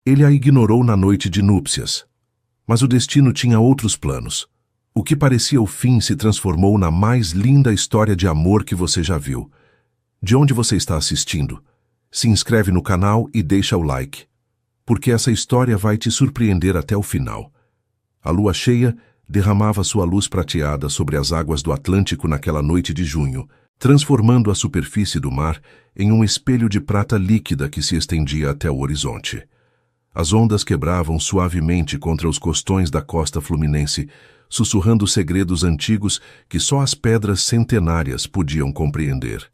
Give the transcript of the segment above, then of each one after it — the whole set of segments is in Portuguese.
Ele a ignorou na noite de núpcias. Mas o destino tinha outros planos. O que parecia o fim se transformou na mais linda história de amor que você já viu. De onde você está assistindo? Se inscreve no canal e deixa o like, porque essa história vai te surpreender até o final. A lua cheia derramava sua luz prateada sobre as águas do Atlântico naquela noite de junho, transformando a superfície do mar em um espelho de prata líquida que se estendia até o horizonte. As ondas quebravam suavemente contra os costões da costa fluminense, sussurrando segredos antigos que só as pedras centenárias podiam compreender.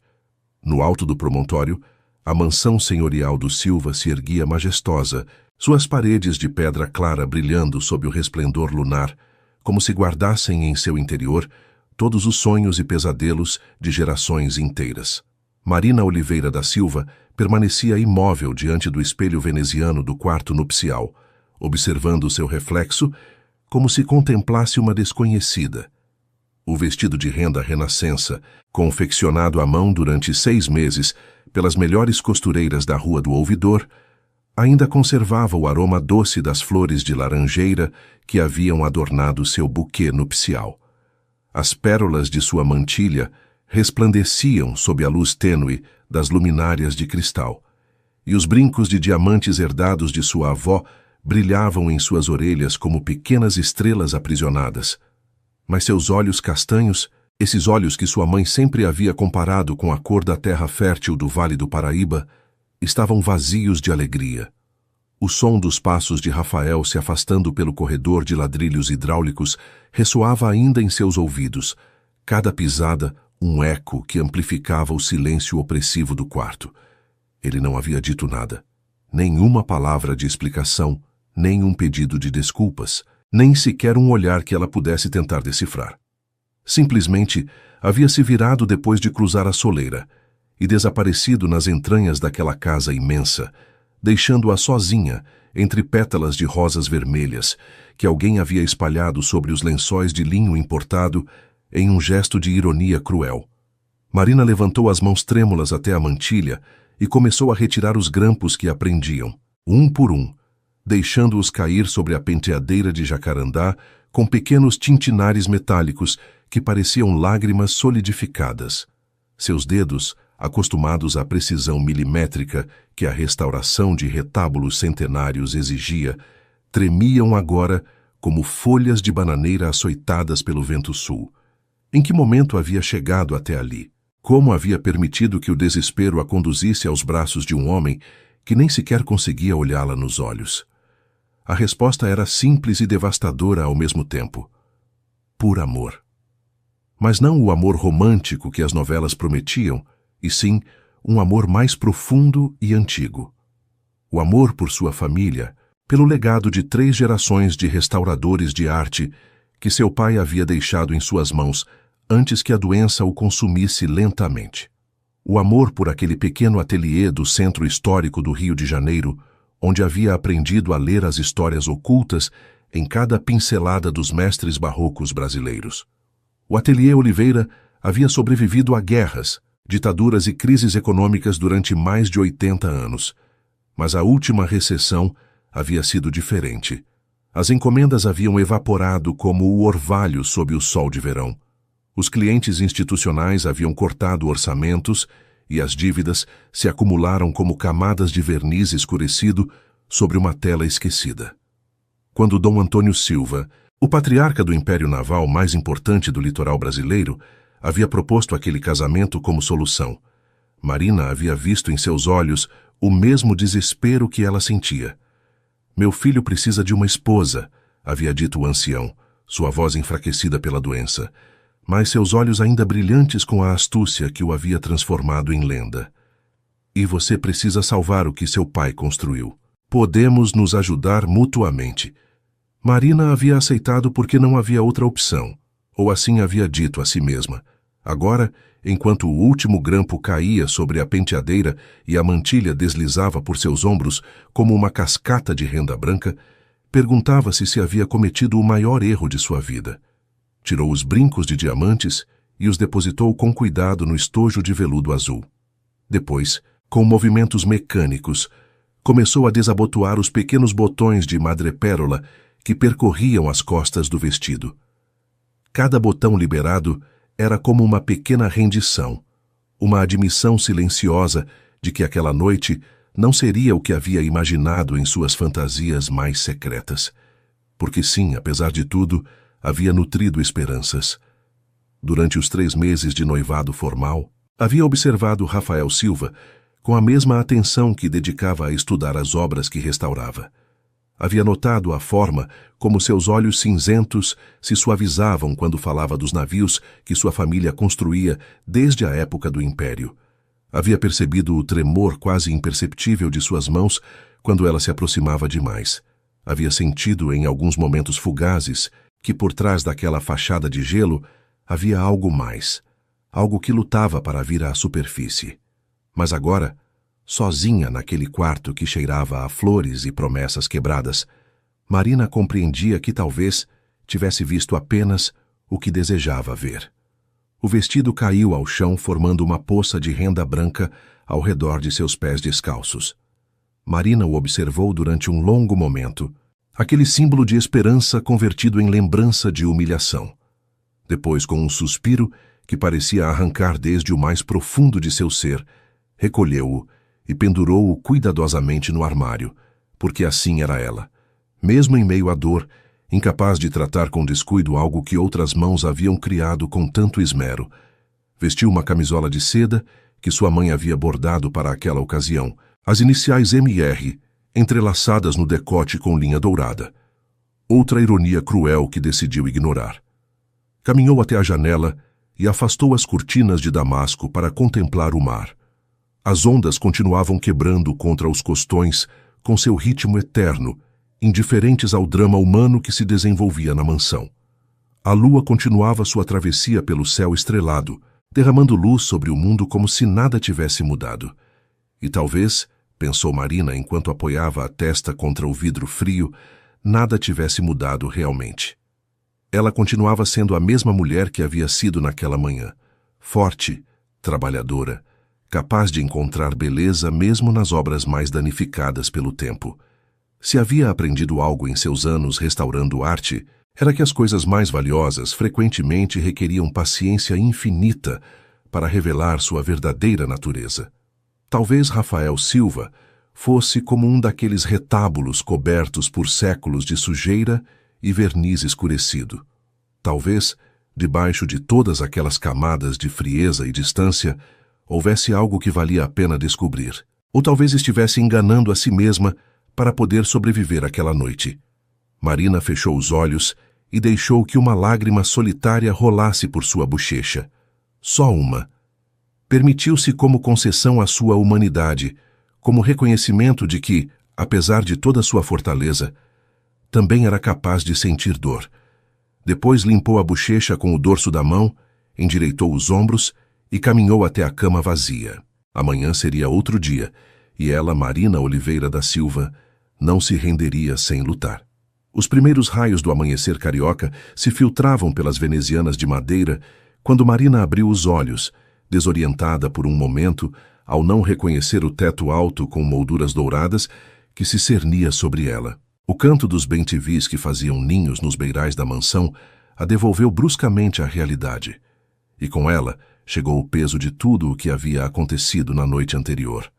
No alto do promontório, a mansão senhorial do Silva se erguia majestosa, suas paredes de pedra clara brilhando sob o resplendor lunar, como se guardassem em seu interior todos os sonhos e pesadelos de gerações inteiras. Marina Oliveira da Silva permanecia imóvel diante do espelho veneziano do quarto nupcial, observando seu reflexo como se contemplasse uma desconhecida. O vestido de renda renascença, confeccionado à mão durante 6 meses pelas melhores costureiras da Rua do Ouvidor, ainda conservava o aroma doce das flores de laranjeira que haviam adornado seu buquê nupcial. As pérolas de sua mantilha resplandeciam sob a luz tênue das luminárias de cristal, e os brincos de diamantes herdados de sua avó brilhavam em suas orelhas como pequenas estrelas aprisionadas. Mas seus olhos castanhos, esses olhos que sua mãe sempre havia comparado com a cor da terra fértil do Vale do Paraíba, estavam vazios de alegria. O som dos passos de Rafael se afastando pelo corredor de ladrilhos hidráulicos ressoava ainda em seus ouvidos, cada pisada um eco que amplificava o silêncio opressivo do quarto. Ele não havia dito nada, nenhuma palavra de explicação, nem um pedido de desculpas, nem sequer um olhar que ela pudesse tentar decifrar. Simplesmente havia se virado depois de cruzar a soleira e desaparecido nas entranhas daquela casa imensa, deixando-a sozinha entre pétalas de rosas vermelhas que alguém havia espalhado sobre os lençóis de linho importado em um gesto de ironia cruel. Marina levantou as mãos trêmulas até a mantilha e começou a retirar os grampos que a prendiam, um por um, deixando-os cair sobre a penteadeira de jacarandá com pequenos tintinares metálicos que pareciam lágrimas solidificadas. Seus dedos, acostumados à precisão milimétrica que a restauração de retábulos centenários exigia, tremiam agora como folhas de bananeira açoitadas pelo vento sul. Em que momento havia chegado até ali? Como havia permitido que o desespero a conduzisse aos braços de um homem que nem sequer conseguia olhá-la nos olhos? A resposta era simples e devastadora ao mesmo tempo. Por amor. Mas não o amor romântico que as novelas prometiam, e sim um amor mais profundo e antigo. O amor por sua família, pelo legado de 3 gerações de restauradores de arte que seu pai havia deixado em suas mãos antes que a doença o consumisse lentamente. O amor por aquele pequeno ateliê do centro histórico do Rio de Janeiro, onde havia aprendido a ler as histórias ocultas em cada pincelada dos mestres barrocos brasileiros. O ateliê Oliveira havia sobrevivido a guerras, ditaduras e crises econômicas durante mais de 80 anos. Mas a última recessão havia sido diferente. As encomendas haviam evaporado como o orvalho sob o sol de verão. Os clientes institucionais haviam cortado orçamentos e as dívidas se acumularam como camadas de verniz escurecido sobre uma tela esquecida. Quando Dom Antônio Silva, o patriarca do Império Naval mais importante do litoral brasileiro, havia proposto aquele casamento como solução, Marina havia visto em seus olhos o mesmo desespero que ela sentia. "Meu filho precisa de uma esposa", havia dito o ancião, sua voz enfraquecida pela doença, mas seus olhos ainda brilhantes com a astúcia que o havia transformado em lenda. "E você precisa salvar o que seu pai construiu. Podemos nos ajudar mutuamente." Marina havia aceitado porque não havia outra opção, ou assim havia dito a si mesma. Agora, enquanto o último grampo caía sobre a penteadeira e a mantilha deslizava por seus ombros como uma cascata de renda branca, perguntava-se se havia cometido o maior erro de sua vida. Tirou os brincos de diamantes e os depositou com cuidado no estojo de veludo azul. Depois, com movimentos mecânicos, começou a desabotoar os pequenos botões de madrepérola que percorriam as costas do vestido. Cada botão liberado era como uma pequena rendição, uma admissão silenciosa de que aquela noite não seria o que havia imaginado em suas fantasias mais secretas. Porque sim, apesar de tudo, havia nutrido esperanças. Durante os 3 meses de noivado formal, havia observado Rafael Silva com a mesma atenção que dedicava a estudar as obras que restaurava. Havia notado a forma como seus olhos cinzentos se suavizavam quando falava dos navios que sua família construía desde a época do Império. Havia percebido o tremor quase imperceptível de suas mãos quando ela se aproximava demais. Havia sentido em alguns momentos fugazes que por trás daquela fachada de gelo havia algo mais, algo que lutava para vir à superfície. Mas agora, sozinha naquele quarto que cheirava a flores e promessas quebradas, Marina compreendia que talvez tivesse visto apenas o que desejava ver. O vestido caiu ao chão formando uma poça de renda branca ao redor de seus pés descalços. Marina o observou durante um longo momento, aquele símbolo de esperança convertido em lembrança de humilhação. Depois, com um suspiro que parecia arrancar desde o mais profundo de seu ser, recolheu-o e pendurou-o cuidadosamente no armário, porque assim era ela. Mesmo em meio à dor, incapaz de tratar com descuido algo que outras mãos haviam criado com tanto esmero. Vestiu uma camisola de seda que sua mãe havia bordado para aquela ocasião, as iniciais M.R., entrelaçadas no decote com linha dourada. Outra ironia cruel que decidiu ignorar. Caminhou até a janela e afastou as cortinas de damasco para contemplar o mar. As ondas continuavam quebrando contra os costões com seu ritmo eterno, indiferentes ao drama humano que se desenvolvia na mansão. A lua continuava sua travessia pelo céu estrelado, derramando luz sobre o mundo como se nada tivesse mudado. E talvez, pensou Marina enquanto apoiava a testa contra o vidro frio, nada tivesse mudado realmente. Ela continuava sendo a mesma mulher que havia sido naquela manhã, forte, trabalhadora, capaz de encontrar beleza mesmo nas obras mais danificadas pelo tempo. Se havia aprendido algo em seus anos restaurando arte, era que as coisas mais valiosas frequentemente requeriam paciência infinita para revelar sua verdadeira natureza. Talvez Rafael Silva fosse como um daqueles retábulos cobertos por séculos de sujeira e verniz escurecido. Talvez, debaixo de todas aquelas camadas de frieza e distância, houvesse algo que valia a pena descobrir. Ou talvez estivesse enganando a si mesma para poder sobreviver àquela noite. Marina fechou os olhos e deixou que uma lágrima solitária rolasse por sua bochecha. Só uma. Permitiu-se como concessão à sua humanidade, como reconhecimento de que, apesar de toda sua fortaleza, também era capaz de sentir dor. Depois limpou a bochecha com o dorso da mão, endireitou os ombros e caminhou até a cama vazia. Amanhã seria outro dia, e ela, Marina Oliveira da Silva, não se renderia sem lutar. Os primeiros raios do amanhecer carioca se filtravam pelas venezianas de madeira quando Marina abriu os olhos, desorientada por um momento ao não reconhecer o teto alto com molduras douradas que se cernia sobre ela. O canto dos bem-te-vis que faziam ninhos nos beirais da mansão a devolveu bruscamente à realidade. E com ela chegou o peso de tudo o que havia acontecido na noite anterior.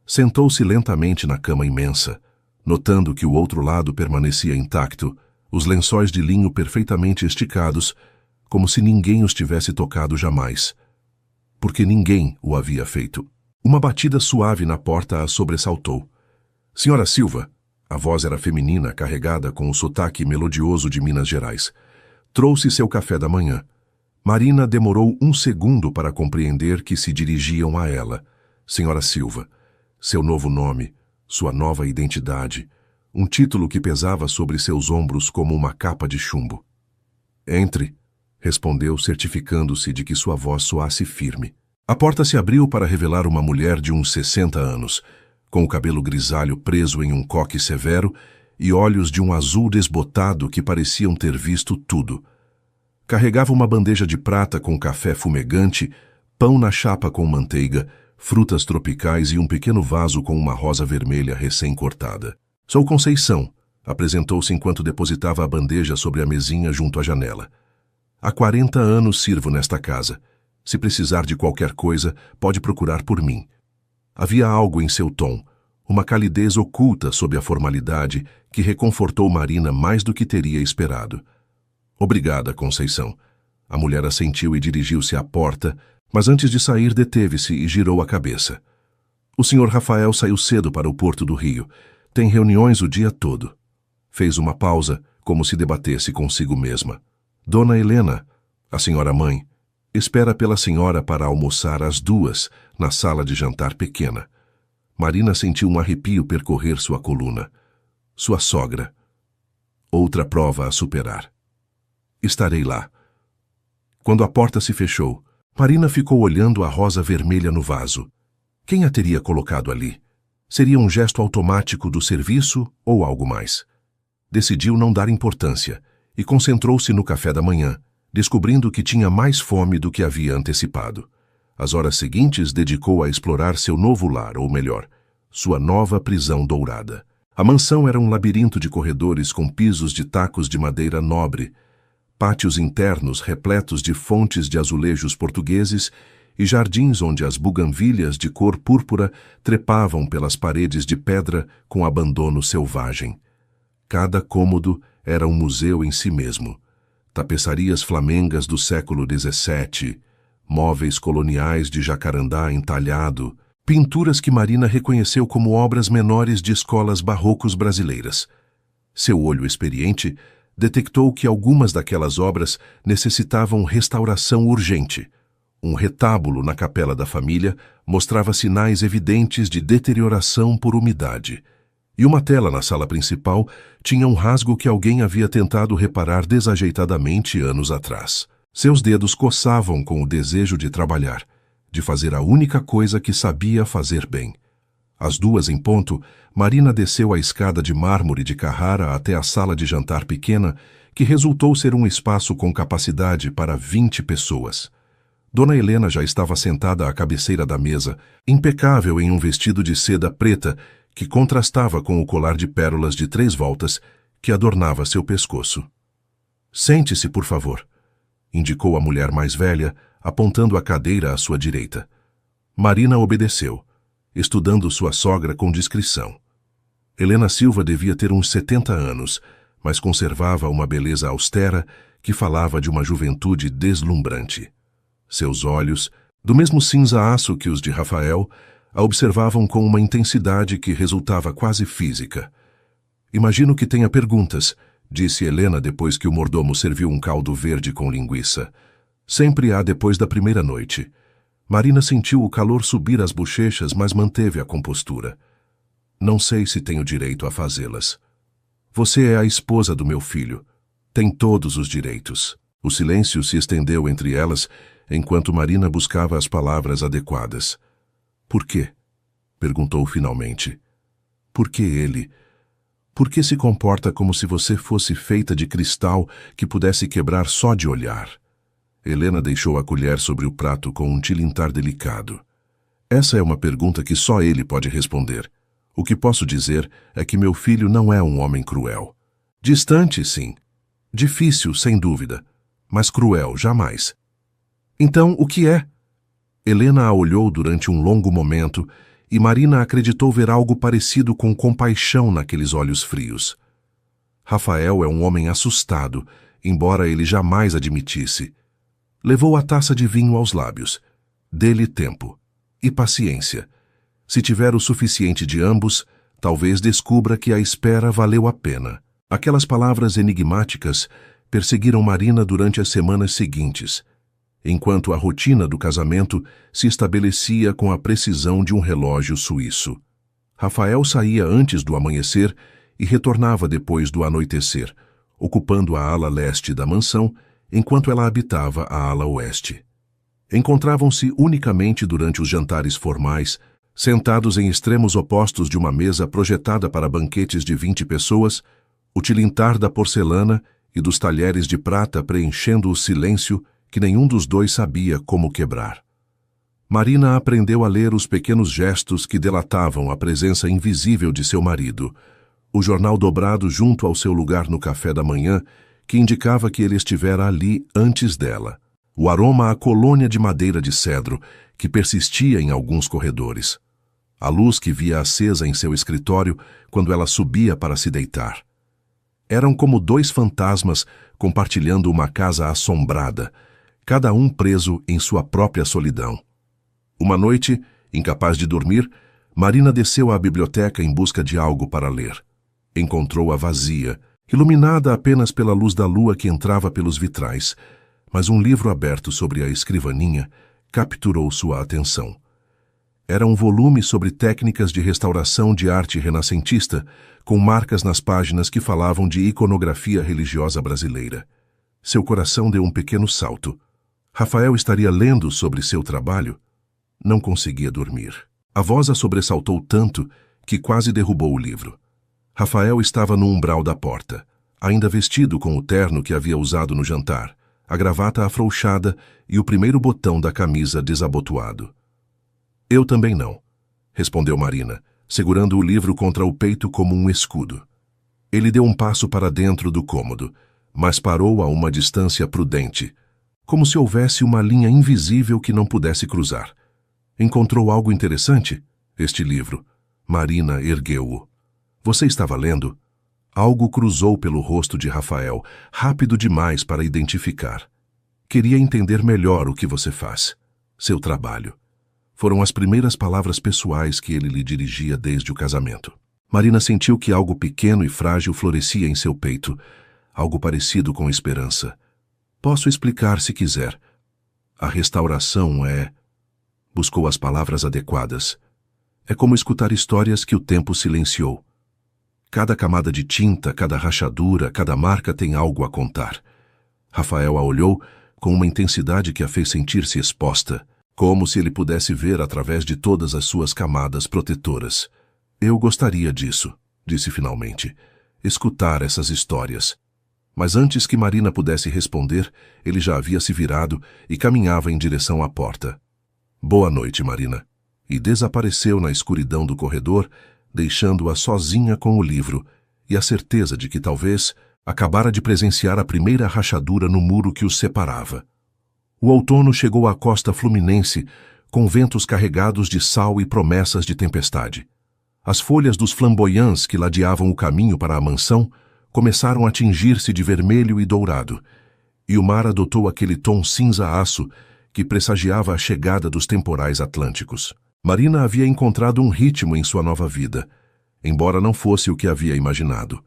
Sentou-se lentamente na cama imensa, notando que o outro lado permanecia intacto, os lençóis de linho perfeitamente esticados, como se ninguém os tivesse tocado jamais. Porque ninguém o havia feito. Uma batida suave na porta a sobressaltou. Senhora Silva, a voz era feminina, carregada com o sotaque melodioso de Minas Gerais. Trouxe seu café da manhã. Marina demorou um segundo para compreender que se dirigiam a ela. Senhora Silva, seu novo nome, sua nova identidade, um título que pesava sobre seus ombros como uma capa de chumbo. Entre, respondeu, certificando-se de que sua voz soasse firme. A porta se abriu para revelar uma mulher de uns 60 anos, com o cabelo grisalho preso em um coque severo e olhos de um azul desbotado que pareciam ter visto tudo. Carregava uma bandeja de prata com café fumegante, pão na chapa com manteiga, frutas tropicais e um pequeno vaso com uma rosa vermelha recém-cortada. Sou Conceição, apresentou-se enquanto depositava a bandeja sobre a mesinha junto à janela. Há 40 anos sirvo nesta casa. Se precisar de qualquer coisa, pode procurar por mim. Havia algo em seu tom, uma calidez oculta sob a formalidade que reconfortou Marina mais do que teria esperado. Obrigada, Conceição. A mulher assentiu e dirigiu-se à porta, mas antes de sair deteve-se e girou a cabeça. O Sr. Rafael saiu cedo para o Porto do Rio. Tem reuniões o dia todo. Fez uma pausa, como se debatesse consigo mesma. Dona Helena, a senhora mãe, espera pela senhora para almoçar às 2, na sala de jantar pequena. Marina sentiu um arrepio percorrer sua coluna. Sua sogra. Outra prova a superar. Estarei lá. Quando a porta se fechou, Marina ficou olhando a rosa vermelha no vaso. Quem a teria colocado ali? Seria um gesto automático do serviço ou algo mais? Decidiu não dar importância e concentrou-se no café da manhã, descobrindo que tinha mais fome do que havia antecipado. As horas seguintes dedicou a explorar seu novo lar, ou melhor, sua nova prisão dourada. A mansão era um labirinto de corredores com pisos de tacos de madeira nobre, pátios internos repletos de fontes de azulejos portugueses e jardins onde as buganvílias de cor púrpura trepavam pelas paredes de pedra com abandono selvagem. Cada cômodo era um museu em si mesmo. Tapeçarias flamengas do século XVII, móveis coloniais de jacarandá entalhado, pinturas que Marina reconheceu como obras menores de escolas barrocos brasileiras. Seu olho experiente detectou que algumas daquelas obras necessitavam restauração urgente. Um retábulo na capela da família mostrava sinais evidentes de deterioração por umidade. E uma tela na sala principal tinha um rasgo que alguém havia tentado reparar desajeitadamente anos atrás. Seus dedos coçavam com o desejo de trabalhar, de fazer a única coisa que sabia fazer bem. Às 2 em ponto, Marina desceu a escada de mármore de Carrara até a sala de jantar pequena, que resultou ser um espaço com capacidade para 20 pessoas. Dona Helena já estava sentada à cabeceira da mesa, impecável em um vestido de seda preta que contrastava com o colar de pérolas de 3 voltas que adornava seu pescoço. Sente-se, por favor, indicou a mulher mais velha, apontando a cadeira à sua direita. Marina obedeceu, estudando sua sogra com discrição. Helena Silva devia ter uns 70 anos, mas conservava uma beleza austera que falava de uma juventude deslumbrante. Seus olhos, do mesmo cinza-aço que os de Rafael, a observavam com uma intensidade que resultava quase física. Imagino que tenha perguntas, disse Helena depois que o mordomo serviu um caldo verde com linguiça. Sempre há depois da primeira noite. Marina sentiu o calor subir às bochechas, mas manteve a compostura. Não sei se tenho direito a fazê-las. Você é a esposa do meu filho. Tem todos os direitos. O silêncio se estendeu entre elas, enquanto Marina buscava as palavras adequadas. Por quê? Perguntou finalmente. Por que ele? Por que se comporta como se você fosse feita de cristal que pudesse quebrar só de olhar? Helena deixou a colher sobre o prato com um tilintar delicado. Essa é uma pergunta que só ele pode responder. O que posso dizer é que meu filho não é um homem cruel. Distante, sim. Difícil, sem dúvida. Mas cruel, jamais. Então, o que é? Helena a olhou durante um longo momento e Marina acreditou ver algo parecido com compaixão naqueles olhos frios. Rafael é um homem assustado, embora ele jamais admitisse. Levou a taça de vinho aos lábios. Dê-lhe tempo. E paciência. Se tiver o suficiente de ambos, talvez descubra que a espera valeu a pena. Aquelas palavras enigmáticas perseguiram Marina durante as semanas seguintes, enquanto a rotina do casamento se estabelecia com a precisão de um relógio suíço. Rafael saía antes do amanhecer e retornava depois do anoitecer, ocupando a ala leste da mansão, enquanto ela habitava a ala oeste. Encontravam-se unicamente durante os jantares formais, sentados em extremos opostos de uma mesa projetada para banquetes de 20 pessoas, o tilintar da porcelana e dos talheres de prata preenchendo o silêncio que nenhum dos dois sabia como quebrar. Marina aprendeu a ler os pequenos gestos que delatavam a presença invisível de seu marido. O jornal dobrado junto ao seu lugar no café da manhã, que indicava que ele estivera ali antes dela. O aroma à colônia de madeira de cedro, que persistia em alguns corredores. A luz que via acesa em seu escritório quando ela subia para se deitar. Eram como dois fantasmas compartilhando uma casa assombrada, cada um preso em sua própria solidão. Uma noite, incapaz de dormir, Marina desceu à biblioteca em busca de algo para ler. Encontrou-a vazia, iluminada apenas pela luz da lua que entrava pelos vitrais, mas um livro aberto sobre a escrivaninha capturou sua atenção. Era um volume sobre técnicas de restauração de arte renascentista, com marcas nas páginas que falavam de iconografia religiosa brasileira. Seu coração deu um pequeno salto. Rafael estaria lendo sobre seu trabalho? Não conseguia dormir. A voz a sobressaltou tanto que quase derrubou o livro. Rafael estava no umbral da porta, ainda vestido com o terno que havia usado no jantar, a gravata afrouxada e o primeiro botão da camisa desabotoado. Eu também não, respondeu Marina, segurando o livro contra o peito como um escudo. Ele deu um passo para dentro do cômodo, mas parou a uma distância prudente, como se houvesse uma linha invisível que não pudesse cruzar. Encontrou algo interessante? Este livro. Marina ergueu-o. Você estava lendo? Algo cruzou pelo rosto de Rafael, rápido demais para identificar. Queria entender melhor o que você faz. Seu trabalho. Foram as primeiras palavras pessoais que ele lhe dirigia desde o casamento. Marina sentiu que algo pequeno e frágil florescia em seu peito, algo parecido com esperança. Posso explicar se quiser. A restauração é... Buscou as palavras adequadas. É como escutar histórias que o tempo silenciou. Cada camada de tinta, cada rachadura, cada marca tem algo a contar. Rafael a olhou com uma intensidade que a fez sentir-se exposta, como se ele pudesse ver através de todas as suas camadas protetoras. Eu gostaria disso, disse finalmente, escutar essas histórias. Mas antes que Marina pudesse responder, ele já havia se virado e caminhava em direção à porta. Boa noite, Marina. E desapareceu na escuridão do corredor, deixando-a sozinha com o livro e a certeza de que talvez acabara de presenciar a primeira rachadura no muro que os separava. O outono chegou à costa fluminense com ventos carregados de sal e promessas de tempestade. As folhas dos flamboyants que ladeavam o caminho para a mansão começaram a tingir-se de vermelho e dourado, e o mar adotou aquele tom cinza-aço que pressagiava a chegada dos temporais atlânticos. Marina havia encontrado um ritmo em sua nova vida, embora não fosse o que havia imaginado.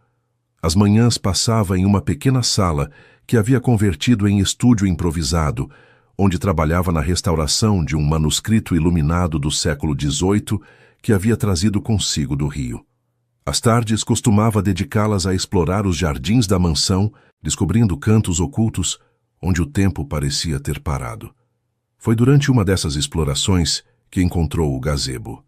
As manhãs passava em uma pequena sala que havia convertido em estúdio improvisado, onde trabalhava na restauração de um manuscrito iluminado do século XVIII que havia trazido consigo do Rio. Às tardes costumava dedicá-las a explorar os jardins da mansão, descobrindo cantos ocultos onde o tempo parecia ter parado. Foi durante uma dessas explorações que encontrou o gazebo.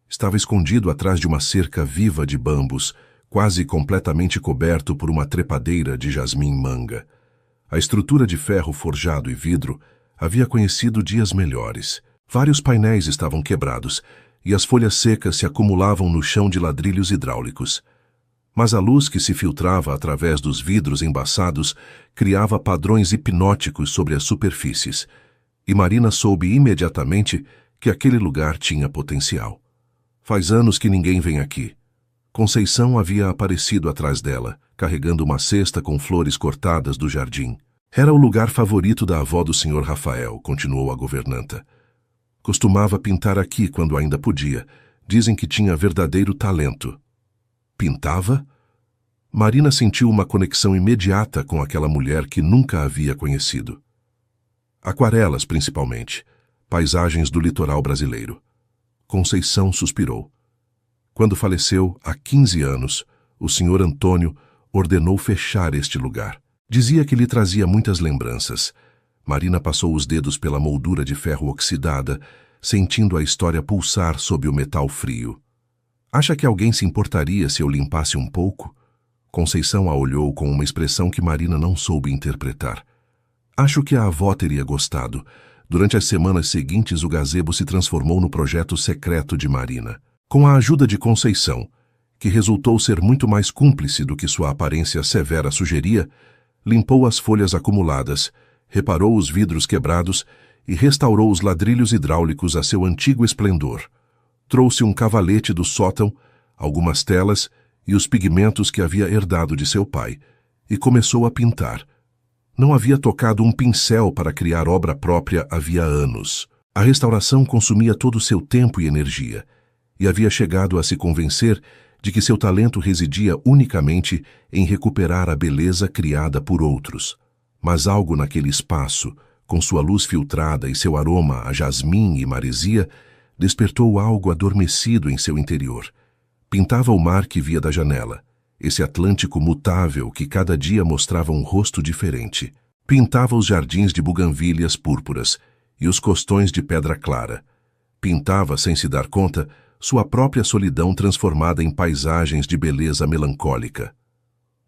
Estava escondido atrás de uma cerca viva de bambus, quase completamente coberto por uma trepadeira de jasmim-manga. A estrutura de ferro forjado e vidro havia conhecido dias melhores. Vários painéis estavam quebrados e as folhas secas se acumulavam no chão de ladrilhos hidráulicos. Mas a luz que se filtrava através dos vidros embaçados criava padrões hipnóticos sobre as superfícies, e Marina soube imediatamente que aquele lugar tinha potencial. Faz anos que ninguém vem aqui. Conceição havia aparecido atrás dela, carregando uma cesta com flores cortadas do jardim. Era o lugar favorito da avó do Sr. Rafael, continuou a governanta. Costumava pintar aqui quando ainda podia. Dizem que tinha verdadeiro talento. Pintava? Marina sentiu uma conexão imediata com aquela mulher que nunca havia conhecido. Aquarelas, principalmente. Paisagens do litoral brasileiro. Conceição suspirou. Quando faleceu, há 15 anos, o Sr. Antônio ordenou fechar este lugar. Dizia que lhe trazia muitas lembranças. Marina passou os dedos pela moldura de ferro oxidada, sentindo a história pulsar sob o metal frio. Acha que alguém se importaria se eu limpasse um pouco? Conceição a olhou com uma expressão que Marina não soube interpretar. Acho que a avó teria gostado. Durante as semanas seguintes, o gazebo se transformou no projeto secreto de Marina. Com a ajuda de Conceição, que resultou ser muito mais cúmplice do que sua aparência severa sugeria, limpou as folhas acumuladas, reparou os vidros quebrados e restaurou os ladrilhos hidráulicos a seu antigo esplendor. Trouxe um cavalete do sótão, algumas telas e os pigmentos que havia herdado de seu pai, e começou a pintar. Não havia tocado um pincel para criar obra própria havia anos. A restauração consumia todo o seu tempo e energia, e havia chegado a se convencer de que seu talento residia unicamente em recuperar a beleza criada por outros. Mas algo naquele espaço, com sua luz filtrada e seu aroma a jasmim e maresia, despertou algo adormecido em seu interior. Pintava o mar que via da janela, esse Atlântico mutável que cada dia mostrava um rosto diferente. Pintava os jardins de buganvílias púrpuras e os costões de pedra clara. Pintava, sem se dar conta, sua própria solidão transformada em paisagens de beleza melancólica.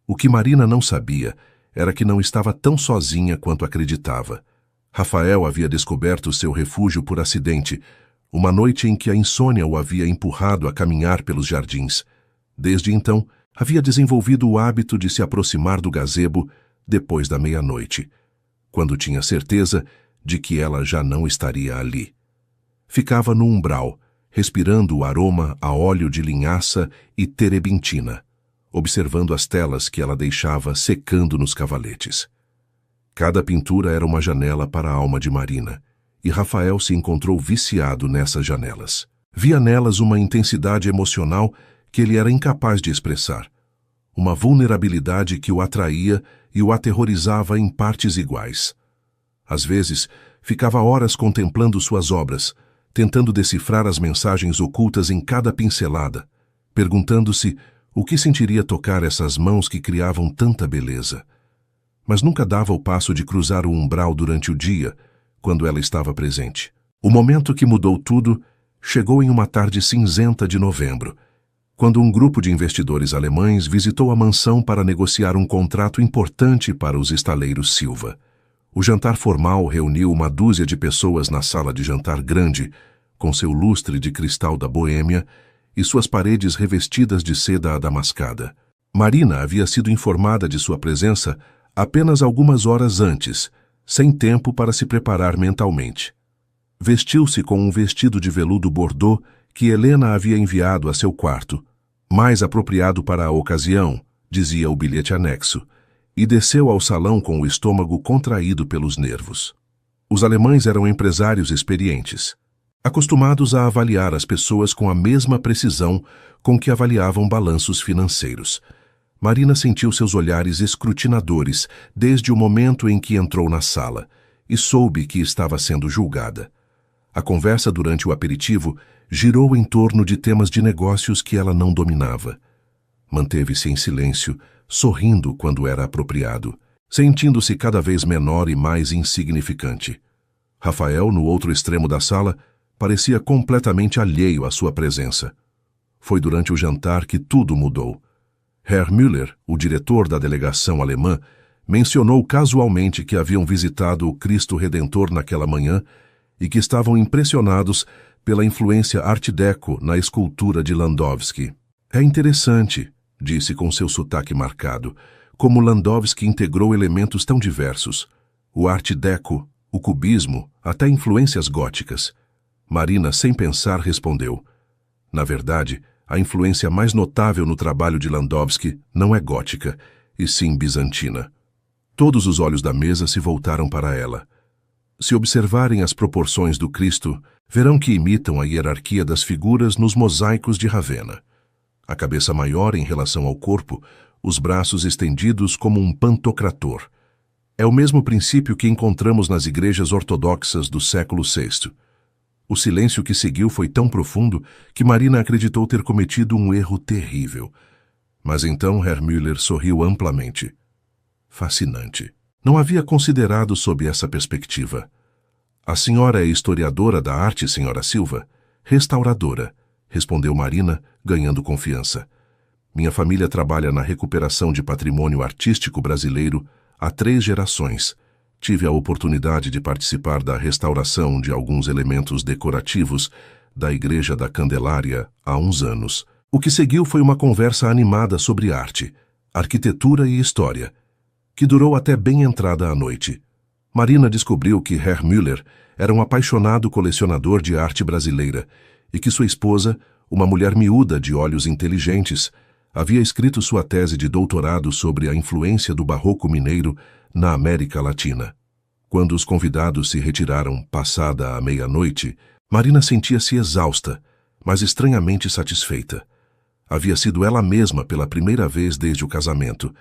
O que Marina não sabia era que não estava tão sozinha quanto acreditava. Rafael havia descoberto seu refúgio por acidente, uma noite em que a insônia o havia empurrado a caminhar pelos jardins. Desde então, havia desenvolvido o hábito de se aproximar do gazebo depois da meia-noite, quando tinha certeza de que ela já não estaria ali. Ficava no umbral, respirando o aroma a óleo de linhaça e terebintina, observando as telas que ela deixava secando nos cavaletes. Cada pintura era uma janela para a alma de Marina, e Rafael se encontrou viciado nessas janelas. Via nelas uma intensidade emocional que ele era incapaz de expressar, uma vulnerabilidade que o atraía e o aterrorizava em partes iguais. Às vezes, ficava horas contemplando suas obras, tentando decifrar as mensagens ocultas em cada pincelada, perguntando-se o que sentiria tocar essas mãos que criavam tanta beleza. Mas nunca dava o passo de cruzar o umbral durante o dia, quando ela estava presente. O momento que mudou tudo chegou em uma tarde cinzenta de novembro, quando um grupo de investidores alemães visitou a mansão para negociar um contrato importante para os estaleiros Silva. O jantar formal reuniu uma dúzia de pessoas na sala de jantar grande, com seu lustre de cristal da Boêmia e suas paredes revestidas de seda adamascada. Marina havia sido informada de sua presença apenas algumas horas antes, sem tempo para se preparar mentalmente. Vestiu-se com um vestido de veludo bordô que Helena havia enviado a seu quarto, mais apropriado para a ocasião, dizia o bilhete anexo, e desceu ao salão com o estômago contraído pelos nervos. Os alemães eram empresários experientes, acostumados a avaliar as pessoas com a mesma precisão com que avaliavam balanços financeiros. Marina sentiu seus olhares escrutinadores desde o momento em que entrou na sala e soube que estava sendo julgada. A conversa durante o aperitivo girou em torno de temas de negócios que ela não dominava. Manteve-se em silêncio, sorrindo quando era apropriado, sentindo-se cada vez menor e mais insignificante. Rafael, no outro extremo da sala, parecia completamente alheio à sua presença. Foi durante o jantar que tudo mudou. Herr Müller, o diretor da delegação alemã, mencionou casualmente que haviam visitado o Cristo Redentor naquela manhã e que estavam impressionados pela influência Art Deco na escultura de Landowski. É interessante, disse com seu sotaque marcado, como Landowski integrou elementos tão diversos. O Art Deco, o cubismo, até influências góticas. Marina, sem pensar, respondeu. Na verdade, a influência mais notável no trabalho de Landowski não é gótica, e sim bizantina. Todos os olhos da mesa se voltaram para ela. Se observarem as proporções do Cristo, verão que imitam a hierarquia das figuras nos mosaicos de Ravenna. A cabeça maior em relação ao corpo, os braços estendidos como um pantocrator. É o mesmo princípio que encontramos nas igrejas ortodoxas do século VI. O silêncio que seguiu foi tão profundo que Marina acreditou ter cometido um erro terrível. Mas então Herr Müller sorriu amplamente. Fascinante. Não havia considerado sob essa perspectiva. A senhora é historiadora da arte, senhora Silva? Restauradora, respondeu Marina, ganhando confiança. Minha família trabalha na recuperação de patrimônio artístico brasileiro há 3 gerações. tive a oportunidade de participar da restauração de alguns elementos decorativos da Igreja da Candelária há uns anos. O que seguiu foi uma conversa animada sobre arte, arquitetura e história, que durou até bem entrada a noite. Marina descobriu que Herr Müller era um apaixonado colecionador de arte brasileira e que sua esposa, uma mulher miúda de olhos inteligentes, havia escrito sua tese de doutorado sobre a influência do barroco mineiro na América Latina. Quando os convidados se retiraram passada a meia-noite, Marina sentia-se exausta, mas estranhamente satisfeita. Havia sido ela mesma pela primeira vez desde o casamento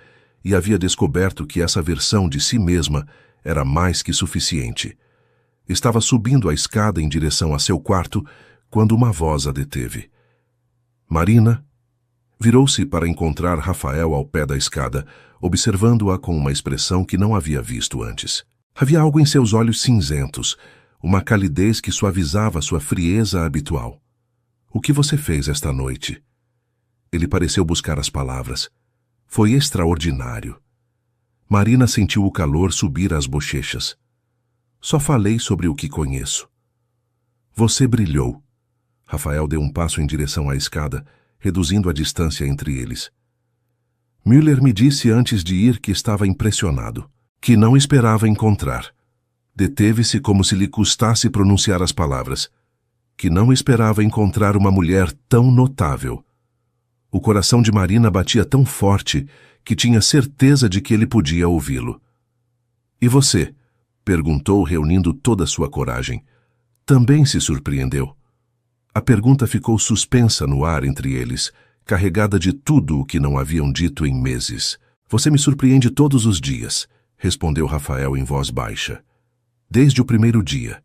e havia descoberto que essa versão de si mesma era mais que suficiente. Estava subindo a escada em direção a seu quarto quando uma voz a deteve. Marina virou-se para encontrar Rafael ao pé da escada, observando-a com uma expressão que não havia visto antes. Havia algo em seus olhos cinzentos, uma calidez que suavizava sua frieza habitual. O que você fez esta noite? Ele pareceu buscar as palavras. Foi extraordinário. Marina sentiu o calor subir às bochechas. Só falei sobre o que conheço. Você brilhou. Rafael deu um passo em direção à escada, reduzindo a distância entre eles. Müller me disse antes de ir que estava impressionado, que não esperava encontrar. Deteve-se como se lhe custasse pronunciar as palavras, que não esperava encontrar uma mulher tão notável. O coração de Marina batia tão forte que tinha certeza de que ele podia ouvi-lo. E você? Perguntou, reunindo toda a sua coragem. Também se surpreendeu. A pergunta ficou suspensa no ar entre eles, carregada de tudo o que não haviam dito em meses. Você me surpreende todos os dias, respondeu Rafael em voz baixa. Desde o primeiro dia.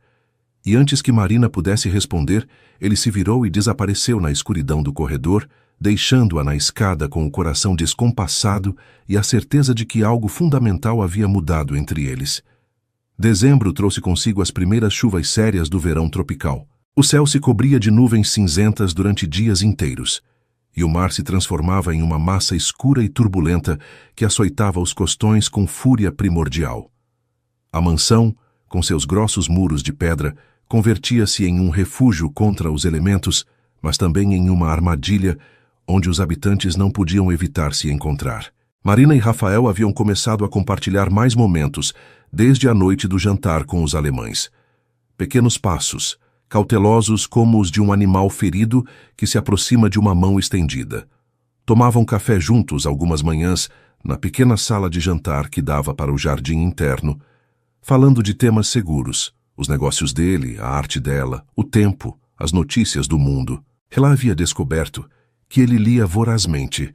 E antes que Marina pudesse responder, ele se virou e desapareceu na escuridão do corredor, deixando-a na escada com o coração descompassado e a certeza de que algo fundamental havia mudado entre eles. Dezembro trouxe consigo as primeiras chuvas sérias do verão tropical. O céu se cobria de nuvens cinzentas durante dias inteiros, e o mar se transformava em uma massa escura e turbulenta que açoitava os costões com fúria primordial. A mansão, com seus grossos muros de pedra, convertia-se em um refúgio contra os elementos, mas também em uma armadilha onde os habitantes não podiam evitar se encontrar. Marina e Rafael haviam começado a compartilhar mais momentos desde a noite do jantar com os alemães. Pequenos passos, cautelosos como os de um animal ferido que se aproxima de uma mão estendida. Tomavam café juntos algumas manhãs na pequena sala de jantar que dava para o jardim interno, falando de temas seguros, os negócios dele, a arte dela, o tempo, as notícias do mundo. Ela havia descoberto que ele lia vorazmente,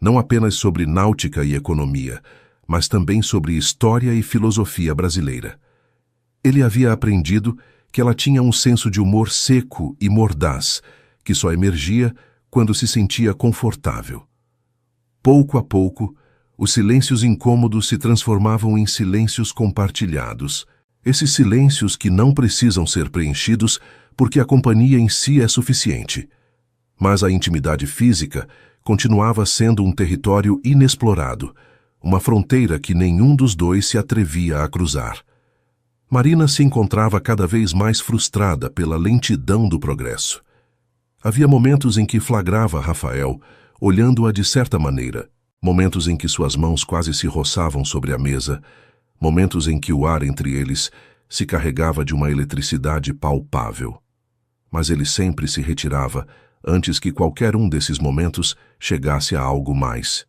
não apenas sobre náutica e economia, mas também sobre história e filosofia brasileira. Ele havia aprendido que ela tinha um senso de humor seco e mordaz, que só emergia quando se sentia confortável. Pouco a pouco, os silêncios incômodos se transformavam em silêncios compartilhados. Esses silêncios que não precisam ser preenchidos porque a companhia em si é suficiente. Mas a intimidade física continuava sendo um território inexplorado, uma fronteira que nenhum dos dois se atrevia a cruzar. Marina se encontrava cada vez mais frustrada pela lentidão do progresso. Havia momentos em que flagrava Rafael, olhando-a de certa maneira, momentos em que suas mãos quase se roçavam sobre a mesa, momentos em que o ar entre eles se carregava de uma eletricidade palpável. Mas ele sempre se retirava antes que qualquer um desses momentos chegasse a algo mais.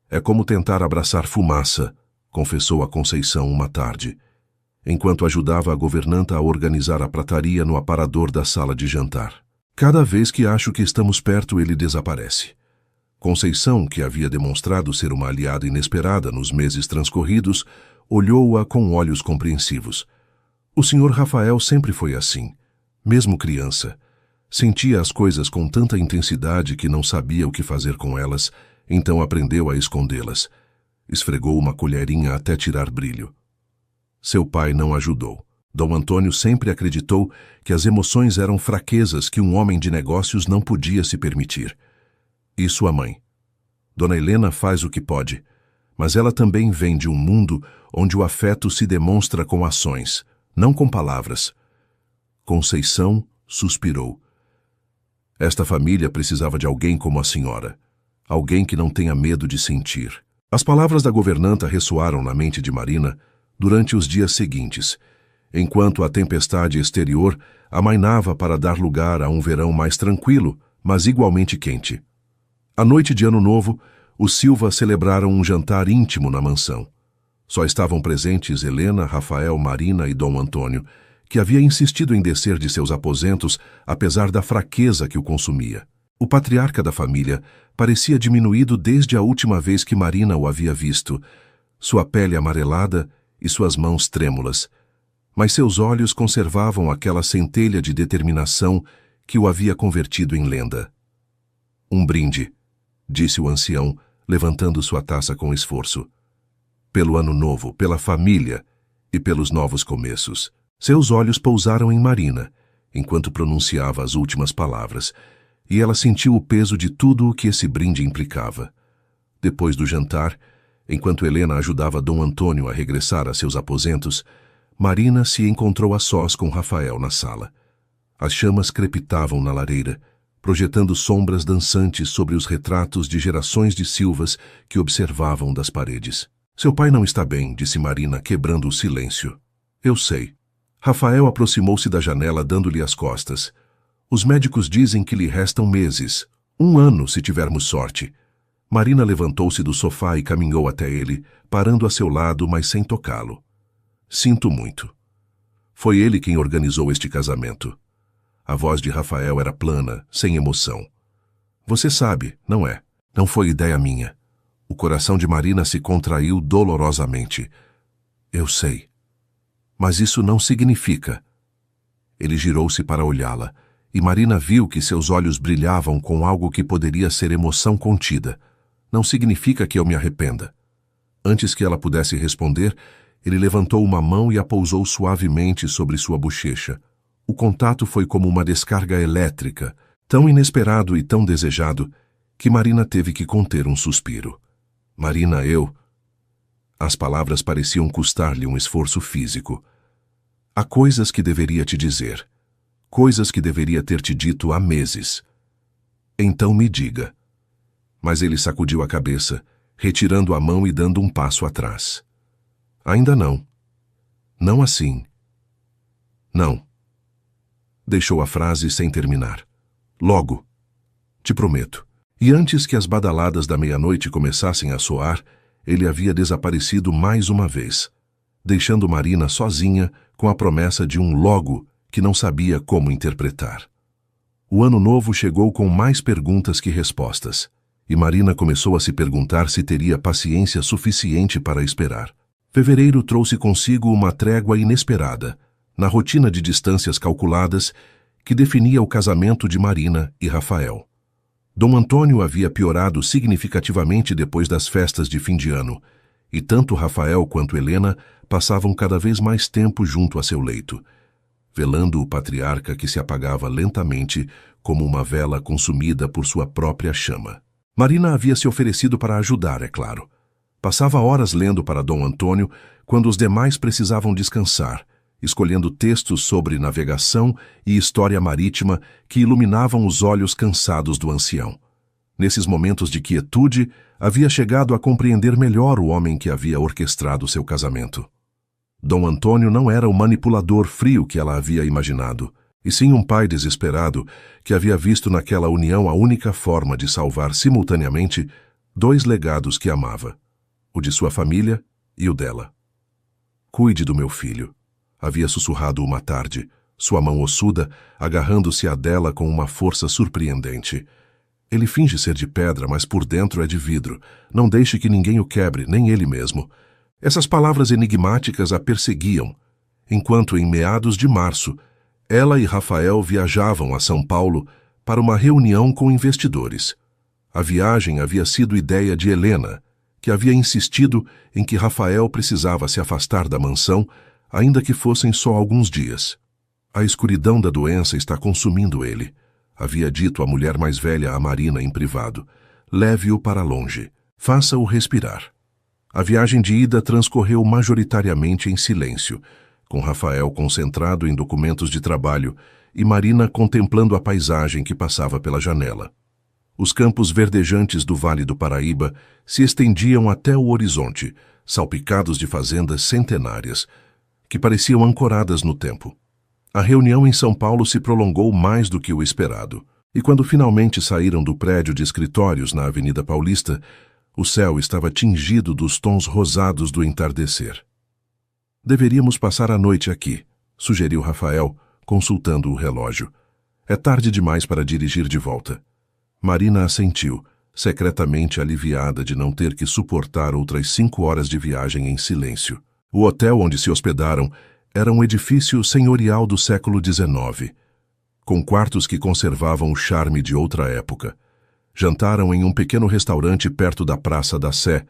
É como tentar abraçar fumaça, confessou a Conceição uma tarde, enquanto ajudava a governanta a organizar a prataria no aparador da sala de jantar. Cada vez que acho que estamos perto, ele desaparece. Conceição, que havia demonstrado ser uma aliada inesperada nos meses transcorridos, olhou-a com olhos compreensivos. O Sr. Rafael sempre foi assim, mesmo criança. Sentia as coisas com tanta intensidade que não sabia o que fazer com elas, então aprendeu a escondê-las. Esfregou uma colherinha até tirar brilho. Seu pai não ajudou. Dom Antônio sempre acreditou que as emoções eram fraquezas que um homem de negócios não podia se permitir. E sua mãe? Dona Helena faz o que pode, mas ela também vem de um mundo onde o afeto se demonstra com ações, não com palavras. Conceição suspirou. Esta família precisava de alguém como a senhora, alguém que não tenha medo de sentir. As palavras da governanta ressoaram na mente de Marina durante os dias seguintes, enquanto a tempestade exterior amainava para dar lugar a um verão mais tranquilo, mas igualmente quente. À noite de Ano Novo, os Silva celebraram um jantar íntimo na mansão. Só estavam presentes Helena, Rafael, Marina e Dom Antônio, que havia insistido em descer de seus aposentos apesar da fraqueza que o consumia. O patriarca da família parecia diminuído desde a última vez que Marina o havia visto, sua pele amarelada e suas mãos trêmulas, mas seus olhos conservavam aquela centelha de determinação que o havia convertido em lenda. Um brinde, disse o ancião, levantando sua taça com esforço. Pelo ano novo, pela família e pelos novos começos. Seus olhos pousaram em Marina, enquanto pronunciava as últimas palavras, e ela sentiu o peso de tudo o que esse brinde implicava. Depois do jantar, enquanto Helena ajudava Dom Antônio a regressar a seus aposentos, Marina se encontrou a sós com Rafael na sala. As chamas crepitavam na lareira, projetando sombras dançantes sobre os retratos de gerações de Silvas que observavam das paredes. Seu pai não está bem, disse Marina, quebrando o silêncio. Eu sei. Rafael aproximou-se da janela, dando-lhe as costas. Os médicos dizem que lhe restam meses. 1 ano, se tivermos sorte. Marina levantou-se do sofá e caminhou até ele, parando a seu lado, mas sem tocá-lo. Sinto muito. Foi ele quem organizou este casamento. A voz de Rafael era plana, sem emoção. Você sabe, não é? Não foi ideia minha. O coração de Marina se contraiu dolorosamente. Eu sei. Mas isso não significa... Ele girou-se para olhá-la, e Marina viu que seus olhos brilhavam com algo que poderia ser emoção contida. Não significa que eu me arrependa. Antes que ela pudesse responder, ele levantou uma mão e a pousou suavemente sobre sua bochecha. O contato foi como uma descarga elétrica, tão inesperado e tão desejado, que Marina teve que conter um suspiro. Marina, eu... As palavras pareciam custar-lhe um esforço físico. Há coisas que deveria te dizer. Coisas que deveria ter te dito há meses. Então me diga. Mas ele sacudiu a cabeça, retirando a mão e dando um passo atrás. Ainda não. Não assim. Não. Deixou a frase sem terminar. Logo. Te prometo. E antes que as badaladas da meia-noite começassem a soar, ele havia desaparecido mais uma vez, deixando Marina sozinha com a promessa de um logo que não sabia como interpretar. O ano novo chegou com mais perguntas que respostas, e Marina começou a se perguntar se teria paciência suficiente para esperar. Fevereiro trouxe consigo uma trégua inesperada, na rotina de distâncias calculadas que definia o casamento de Marina e Rafael. Dom Antônio havia piorado significativamente depois das festas de fim de ano, e tanto Rafael quanto Helena passavam cada vez mais tempo junto a seu leito, velando o patriarca que se apagava lentamente como uma vela consumida por sua própria chama. Marina havia se oferecido para ajudar, é claro. Passava horas lendo para Dom Antônio quando os demais precisavam descansar, escolhendo textos sobre navegação e história marítima que iluminavam os olhos cansados do ancião. Nesses momentos de quietude, havia chegado a compreender melhor o homem que havia orquestrado seu casamento. Dom Antônio não era o manipulador frio que ela havia imaginado, e sim um pai desesperado que havia visto naquela união a única forma de salvar simultaneamente 2 legados que amava, o de sua família e o dela. Cuide do meu filho, havia sussurrado uma tarde, sua mão ossuda agarrando-se à dela com uma força surpreendente. Ele finge ser de pedra, mas por dentro é de vidro. Não deixe que ninguém o quebre, nem ele mesmo. Essas palavras enigmáticas a perseguiam, enquanto em meados de março, ela e Rafael viajavam a São Paulo para uma reunião com investidores. A viagem havia sido ideia de Helena, que havia insistido em que Rafael precisava se afastar da mansão, ainda que fossem só alguns dias. A escuridão da doença está consumindo ele, havia dito a mulher mais velha a Marina em privado. Leve-o para longe. Faça-o respirar. A viagem de ida transcorreu majoritariamente em silêncio, com Rafael concentrado em documentos de trabalho e Marina contemplando a paisagem que passava pela janela. Os campos verdejantes do Vale do Paraíba se estendiam até o horizonte, salpicados de fazendas centenárias, que pareciam ancoradas no tempo. A reunião em São Paulo se prolongou mais do que o esperado, e quando finalmente saíram do prédio de escritórios na Avenida Paulista, o céu estava tingido dos tons rosados do entardecer. Deveríamos passar a noite aqui, sugeriu Rafael, consultando o relógio. É tarde demais para dirigir de volta. Marina assentiu, secretamente aliviada de não ter que suportar outras 5 horas de viagem em silêncio. O hotel onde se hospedaram era um edifício senhorial do século XIX, com quartos que conservavam o charme de outra época. Jantaram em um pequeno restaurante perto da Praça da Sé,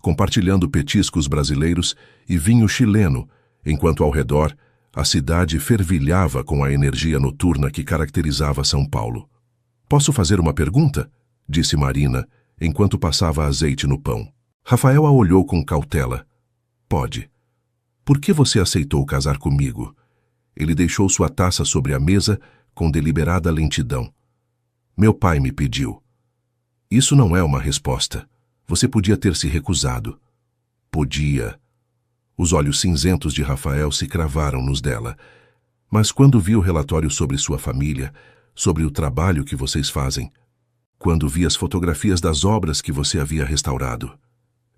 compartilhando petiscos brasileiros e vinho chileno, enquanto ao redor a cidade fervilhava com a energia noturna que caracterizava São Paulo. "Posso fazer uma pergunta?", disse Marina, enquanto passava azeite no pão. Rafael a olhou com cautela. "Pode. Por que você aceitou casar comigo?" Ele deixou sua taça sobre a mesa com deliberada lentidão. "Meu pai me pediu." "Isso não é uma resposta. Você podia ter se recusado." "Podia." Os olhos cinzentos de Rafael se cravaram nos dela. "Mas quando vi o relatório sobre sua família, sobre o trabalho que vocês fazem, quando vi as fotografias das obras que você havia restaurado."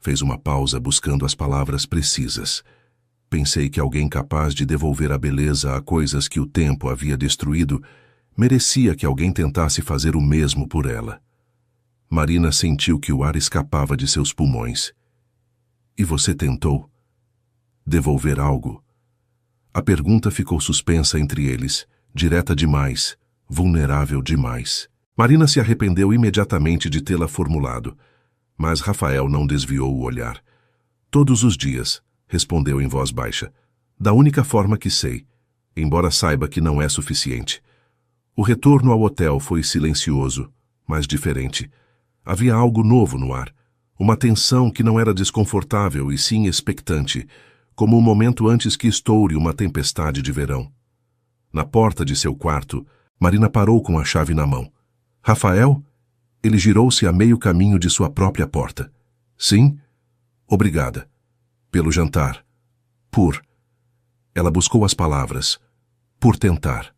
Fez uma pausa buscando as palavras precisas. "Pensei que alguém capaz de devolver a beleza a coisas que o tempo havia destruído merecia que alguém tentasse fazer o mesmo por ela." Marina sentiu que o ar escapava de seus pulmões. "E você tentou devolver algo?" A pergunta ficou suspensa entre eles, direta demais, vulnerável demais. Marina se arrependeu imediatamente de tê-la formulado, mas Rafael não desviou o olhar. "Todos os dias", respondeu em voz baixa, "da única forma que sei, embora saiba que não é suficiente." O retorno ao hotel foi silencioso, mas diferente. Havia algo novo no ar, uma tensão que não era desconfortável e sim expectante, como um momento antes que estoure uma tempestade de verão. Na porta de seu quarto, Marina parou com a chave na mão. "Rafael?" Ele girou-se a meio caminho de sua própria porta. "Sim?" "Obrigada. Pelo jantar. Por..." Ela buscou as palavras. "Por tentar."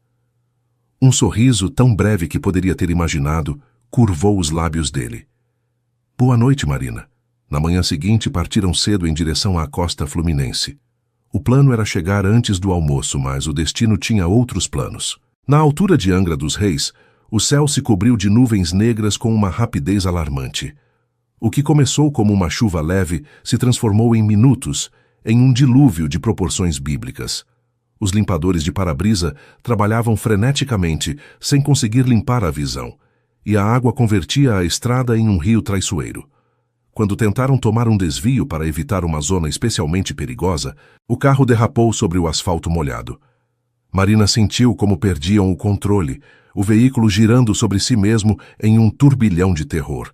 Um sorriso tão breve que poderia ter imaginado curvou os lábios dele. "Boa noite, Marina." Na manhã seguinte partiram cedo em direção à costa fluminense. O plano era chegar antes do almoço, mas o destino tinha outros planos. Na altura de Angra dos Reis, o céu se cobriu de nuvens negras com uma rapidez alarmante. O que começou como uma chuva leve se transformou em minutos, em um dilúvio de proporções bíblicas. Os limpadores de para-brisa trabalhavam freneticamente, sem conseguir limpar a visão, e a água convertia a estrada em um rio traiçoeiro. Quando tentaram tomar um desvio para evitar uma zona especialmente perigosa, o carro derrapou sobre o asfalto molhado. Marina sentiu como perdiam o controle, o veículo girando sobre si mesmo em um turbilhão de terror.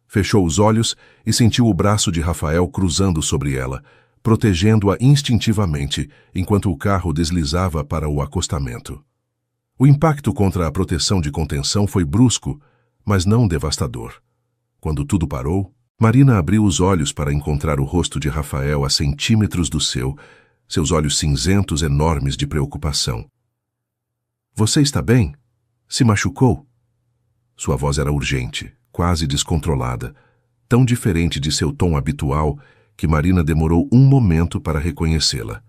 Fechou os olhos e sentiu o braço de Rafael cruzando sobre ela, protegendo-a instintivamente, enquanto o carro deslizava para o acostamento. O impacto contra a proteção de contenção foi brusco, mas não devastador. Quando tudo parou, Marina abriu os olhos para encontrar o rosto de Rafael a centímetros do seu, seus olhos cinzentos enormes de preocupação. "Você está bem? Se machucou?" Sua voz era urgente, quase descontrolada, tão diferente de seu tom habitual que Marina demorou um momento para reconhecê-la.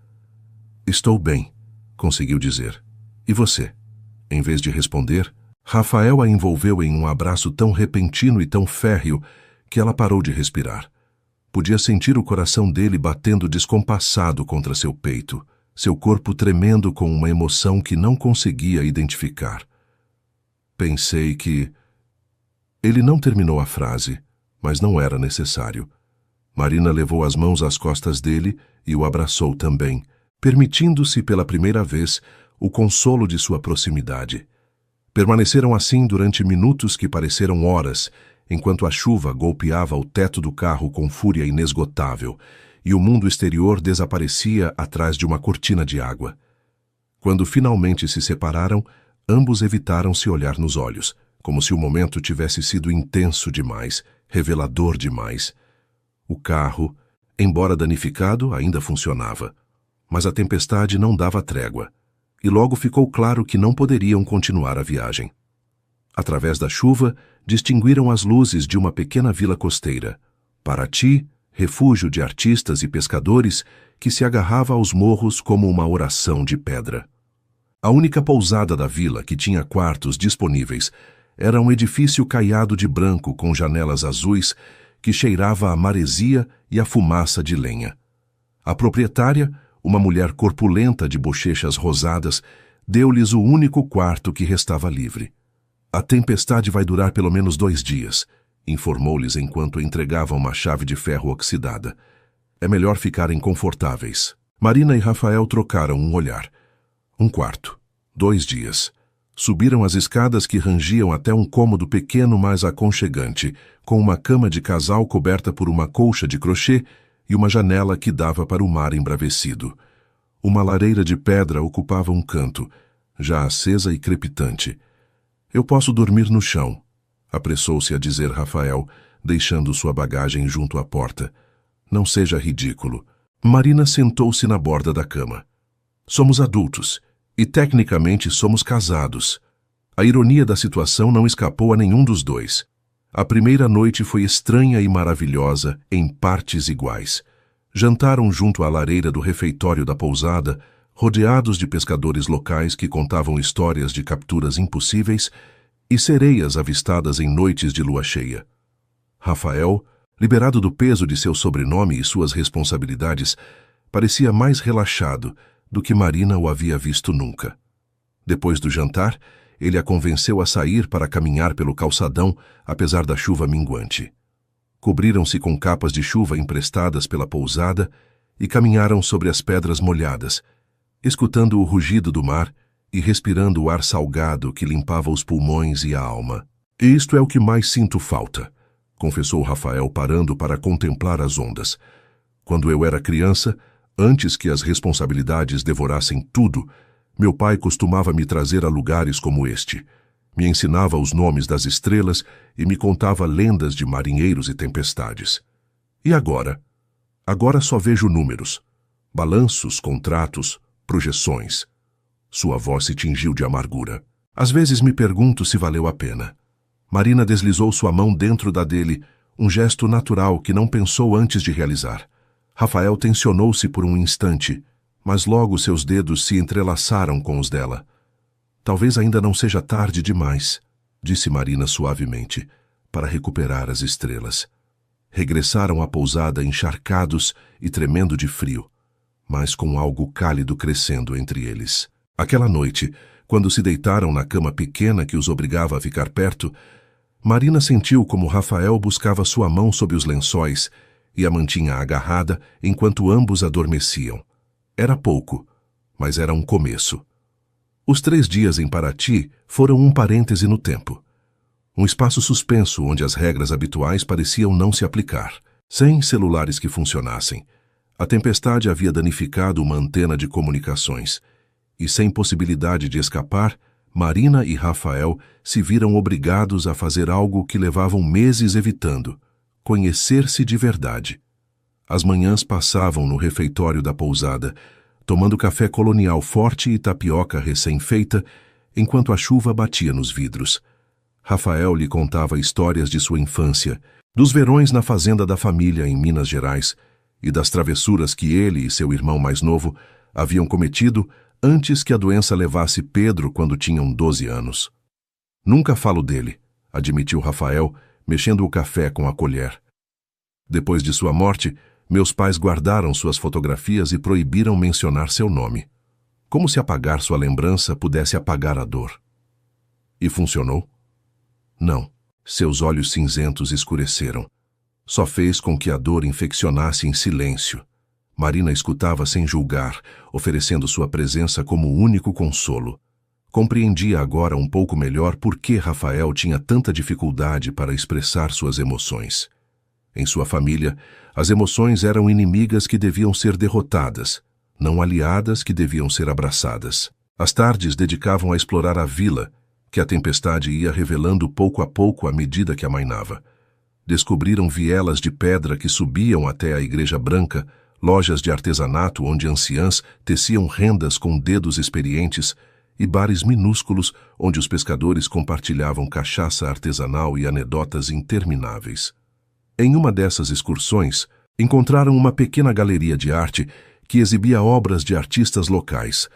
"Estou bem", conseguiu dizer. "E você?" Em vez de responder, Rafael a envolveu em um abraço tão repentino e tão férreo que ela parou de respirar. Podia sentir o coração dele batendo descompassado contra seu peito, seu corpo tremendo com uma emoção que não conseguia identificar. "Pensei que..." Ele não terminou a frase, mas não era necessário. Marina levou as mãos às costas dele e o abraçou também, permitindo-se pela primeira vez o consolo de sua proximidade. Permaneceram assim durante minutos que pareceram horas, enquanto a chuva golpeava o teto do carro com fúria inesgotável e o mundo exterior desaparecia atrás de uma cortina de água. Quando finalmente se separaram, ambos evitaram se olhar nos olhos, como se o momento tivesse sido intenso demais, revelador demais. O carro, embora danificado, ainda funcionava, mas a tempestade não dava trégua, e logo ficou claro que não poderiam continuar a viagem. Através da chuva, distinguiram as luzes de uma pequena vila costeira, Paraty, refúgio de artistas e pescadores que se agarrava aos morros como uma oração de pedra. A única pousada da vila que tinha quartos disponíveis era um edifício caiado de branco com janelas azuis que cheirava a maresia e a fumaça de lenha. A proprietária, uma mulher corpulenta de bochechas rosadas, deu-lhes o único quarto que restava livre. A tempestade vai durar pelo menos 2 dias, informou-lhes enquanto entregavam uma chave de ferro oxidada. É melhor ficarem confortáveis. Marina e Rafael trocaram um olhar. 1 quarto. 2 dias. Subiram as escadas que rangiam até um cômodo pequeno mas aconchegante, com uma cama de casal coberta por uma colcha de crochê e uma janela que dava para o mar embravecido. Uma lareira de pedra ocupava um canto, já acesa e crepitante. Eu posso dormir no chão, apressou-se a dizer Rafael, deixando sua bagagem junto à porta. Não seja ridículo. Marina sentou-se na borda da cama. Somos adultos, e tecnicamente somos casados. A ironia da situação não escapou a nenhum dos dois. A primeira noite foi estranha e maravilhosa, em partes iguais. Jantaram junto à lareira do refeitório da pousada, rodeados de pescadores locais que contavam histórias de capturas impossíveis e sereias avistadas em noites de lua cheia. Rafael, liberado do peso de seu sobrenome e suas responsabilidades, parecia mais relaxado do que Marina o havia visto nunca. Depois do jantar, ele a convenceu a sair para caminhar pelo calçadão, apesar da chuva minguante. Cobriram-se com capas de chuva emprestadas pela pousada e caminharam sobre as pedras molhadas, escutando o rugido do mar e respirando o ar salgado que limpava os pulmões e a alma. Isto é o que mais sinto falta, confessou Rafael parando para contemplar as ondas. Quando eu era criança, antes que as responsabilidades devorassem tudo, meu pai costumava me trazer a lugares como este. Me ensinava os nomes das estrelas e me contava lendas de marinheiros e tempestades. E agora? Agora só vejo números, balanços, contratos, projeções. Sua voz se tingiu de amargura. Às vezes me pergunto se valeu a pena. Marina deslizou sua mão dentro da dele, um gesto natural que não pensou antes de realizar. Rafael tensionou-se por um instante, mas logo seus dedos se entrelaçaram com os dela. Talvez ainda não seja tarde demais, disse Marina suavemente, para recuperar as estrelas. Regressaram à pousada encharcados e tremendo de frio, mas com algo cálido crescendo entre eles. Aquela noite, quando se deitaram na cama pequena que os obrigava a ficar perto, Marina sentiu como Rafael buscava sua mão sob os lençóis e a mantinha agarrada enquanto ambos adormeciam. Era pouco, mas era um começo. Os 3 dias em Paraty foram um parêntese no tempo. Um espaço suspenso onde as regras habituais pareciam não se aplicar. Sem celulares que funcionassem, a tempestade havia danificado uma antena de comunicações. E sem possibilidade de escapar, Marina e Rafael se viram obrigados a fazer algo que levavam meses evitando: conhecer-se de verdade. As manhãs passavam no refeitório da pousada, tomando café colonial forte e tapioca recém-feita, enquanto a chuva batia nos vidros. Rafael lhe contava histórias de sua infância, dos verões na fazenda da família em Minas Gerais e das travessuras que ele e seu irmão mais novo haviam cometido antes que a doença levasse Pedro quando tinham 12 anos. Nunca falo dele, admitiu Rafael, mexendo o café com a colher. Depois de sua morte, meus pais guardaram suas fotografias e proibiram mencionar seu nome. Como se apagar sua lembrança pudesse apagar a dor. E funcionou? Não. Seus olhos cinzentos escureceram. Só fez com que a dor infeccionasse em silêncio. Marina escutava sem julgar, oferecendo sua presença como único consolo. Compreendia agora um pouco melhor por que Rafael tinha tanta dificuldade para expressar suas emoções. Em sua família, as emoções eram inimigas que deviam ser derrotadas, não aliadas que deviam ser abraçadas. As tardes dedicavam a explorar a vila, que a tempestade ia revelando pouco a pouco à medida que amainava. Descobriram vielas de pedra que subiam até a Igreja Branca, lojas de artesanato onde anciãs teciam rendas com dedos experientes e bares minúsculos onde os pescadores compartilhavam cachaça artesanal e anedotas intermináveis. Em uma dessas excursões, encontraram uma pequena galeria de arte que exibia obras de artistas locais.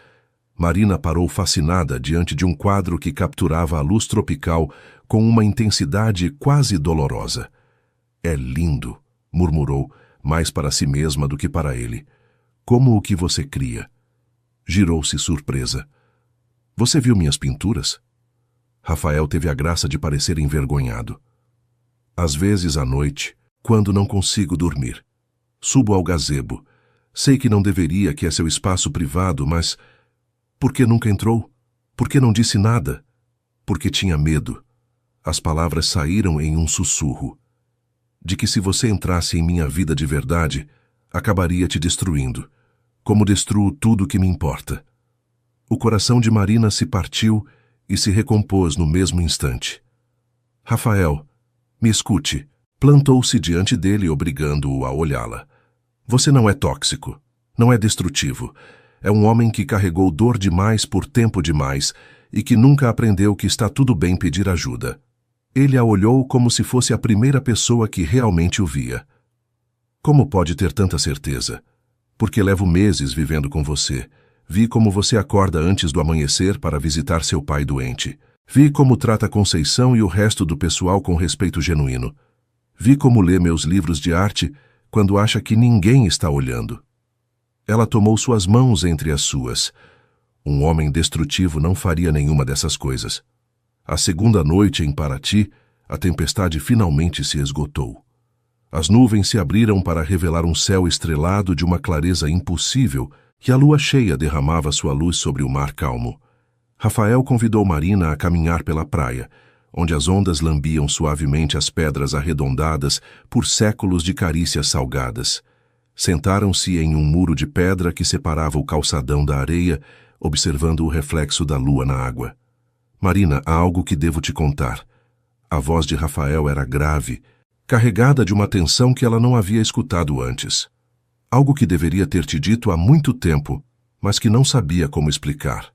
Marina parou fascinada diante de um quadro que capturava a luz tropical com uma intensidade quase dolorosa. "É lindo", murmurou, mais para si mesma do que para ele. "Como o que você cria?" Girou-se surpresa. "Você viu minhas pinturas?" Rafael teve a graça de parecer envergonhado. "Às vezes à noite, quando não consigo dormir. Subo ao gazebo. Sei que não deveria, que é seu espaço privado, mas... Por que nunca entrou? Por que não disse nada? Porque tinha medo." As palavras saíram em um sussurro. "De que se você entrasse em minha vida de verdade, acabaria te destruindo, como destruo tudo que me importa." O coração de Marina se partiu e se recompôs no mesmo instante. "Rafael, me escute." Plantou-se diante dele, obrigando-o a olhá-la. "Você não é tóxico, não é destrutivo. É um homem que carregou dor demais por tempo demais e que nunca aprendeu que está tudo bem pedir ajuda." Ele a olhou como se fosse a primeira pessoa que realmente o via. "Como pode ter tanta certeza?" "Porque levo meses vivendo com você. Vi como você acorda antes do amanhecer para visitar seu pai doente. Vi como trata Conceição e o resto do pessoal com respeito genuíno. Vi como lê meus livros de arte quando acha que ninguém está olhando." Ela tomou suas mãos entre as suas. Um homem destrutivo não faria nenhuma dessas coisas. A segunda noite em Paraty, a tempestade finalmente se esgotou. As nuvens se abriram para revelar um céu estrelado de uma clareza impossível e a lua cheia derramava sua luz sobre o mar calmo. Rafael convidou Marina a caminhar pela praia, onde as ondas lambiam suavemente as pedras arredondadas por séculos de carícias salgadas. Sentaram-se em um muro de pedra que separava o calçadão da areia, observando o reflexo da lua na água. "Marina, há algo que devo te contar." A voz de Rafael era grave, carregada de uma tensão que ela não havia escutado antes. Algo que deveria ter te dito há muito tempo, mas que não sabia como explicar.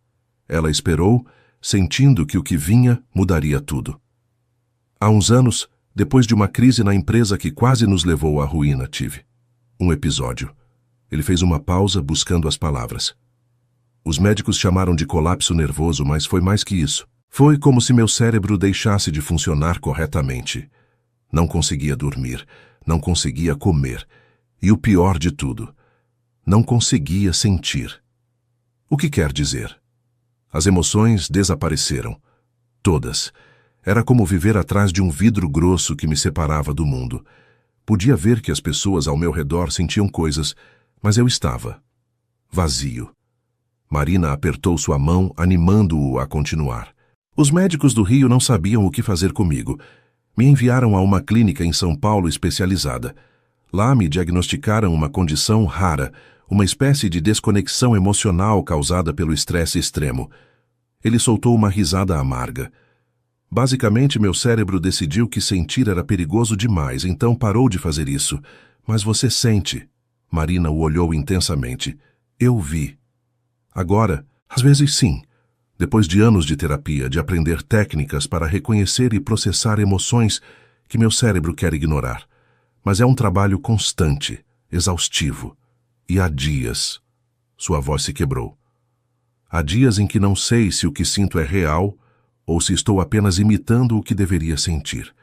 Ela esperou, sentindo que o que vinha mudaria tudo. "Há uns anos, depois de uma crise na empresa que quase nos levou à ruína, tive um episódio." Ele fez uma pausa buscando as palavras. "Os médicos chamaram de colapso nervoso, mas foi mais que isso. Foi como se meu cérebro deixasse de funcionar corretamente. Não conseguia dormir, não conseguia comer. E o pior de tudo, não conseguia sentir." "O que quer dizer?" "As emoções desapareceram. Todas. Era como viver atrás de um vidro grosso que me separava do mundo. Podia ver que as pessoas ao meu redor sentiam coisas, mas eu estava vazio." Marina apertou sua mão, animando-o a continuar. "Os médicos do Rio não sabiam o que fazer comigo. Me enviaram a uma clínica em São Paulo especializada. Lá me diagnosticaram uma condição rara, uma espécie de desconexão emocional causada pelo estresse extremo." Ele soltou uma risada amarga. "Basicamente, meu cérebro decidiu que sentir era perigoso demais, então parou de fazer isso. Mas você sente." Marina o olhou intensamente. "Eu vi." "Agora, às vezes sim. Depois de anos de terapia, de aprender técnicas para reconhecer e processar emoções que meu cérebro quer ignorar. Mas é um trabalho constante, exaustivo. E há dias..." Sua voz se quebrou. "Há dias em que não sei se o que sinto é real ou se estou apenas imitando o que deveria sentir."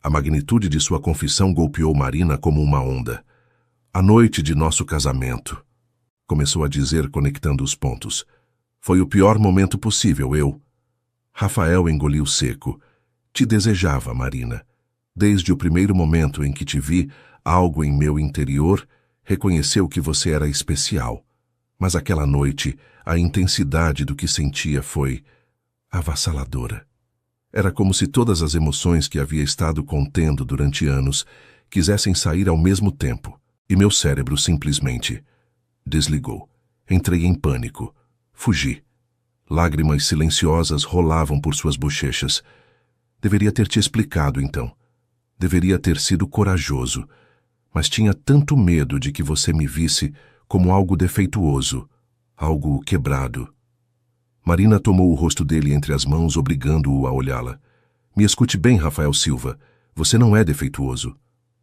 A magnitude de sua confissão golpeou Marina como uma onda. "A noite de nosso casamento", começou a dizer, conectando os pontos. "Foi o pior momento possível, eu..." Rafael engoliu seco. "Te desejava, Marina. Desde o primeiro momento em que te vi, algo em meu interior reconheceu que você era especial. Mas aquela noite, a intensidade do que sentia foi... avassaladora. Era como se todas as emoções que havia estado contendo durante anos quisessem sair ao mesmo tempo, e meu cérebro simplesmente desligou. Entrei em pânico. Fugi. Lágrimas silenciosas rolavam por suas bochechas. Deveria ter te explicado, então. Deveria ter sido corajoso, mas tinha tanto medo de que você me visse como algo defeituoso, algo quebrado. Marina tomou o rosto dele entre as mãos, obrigando-o a olhá-la. Me escute bem, Rafael Silva. Você não é defeituoso.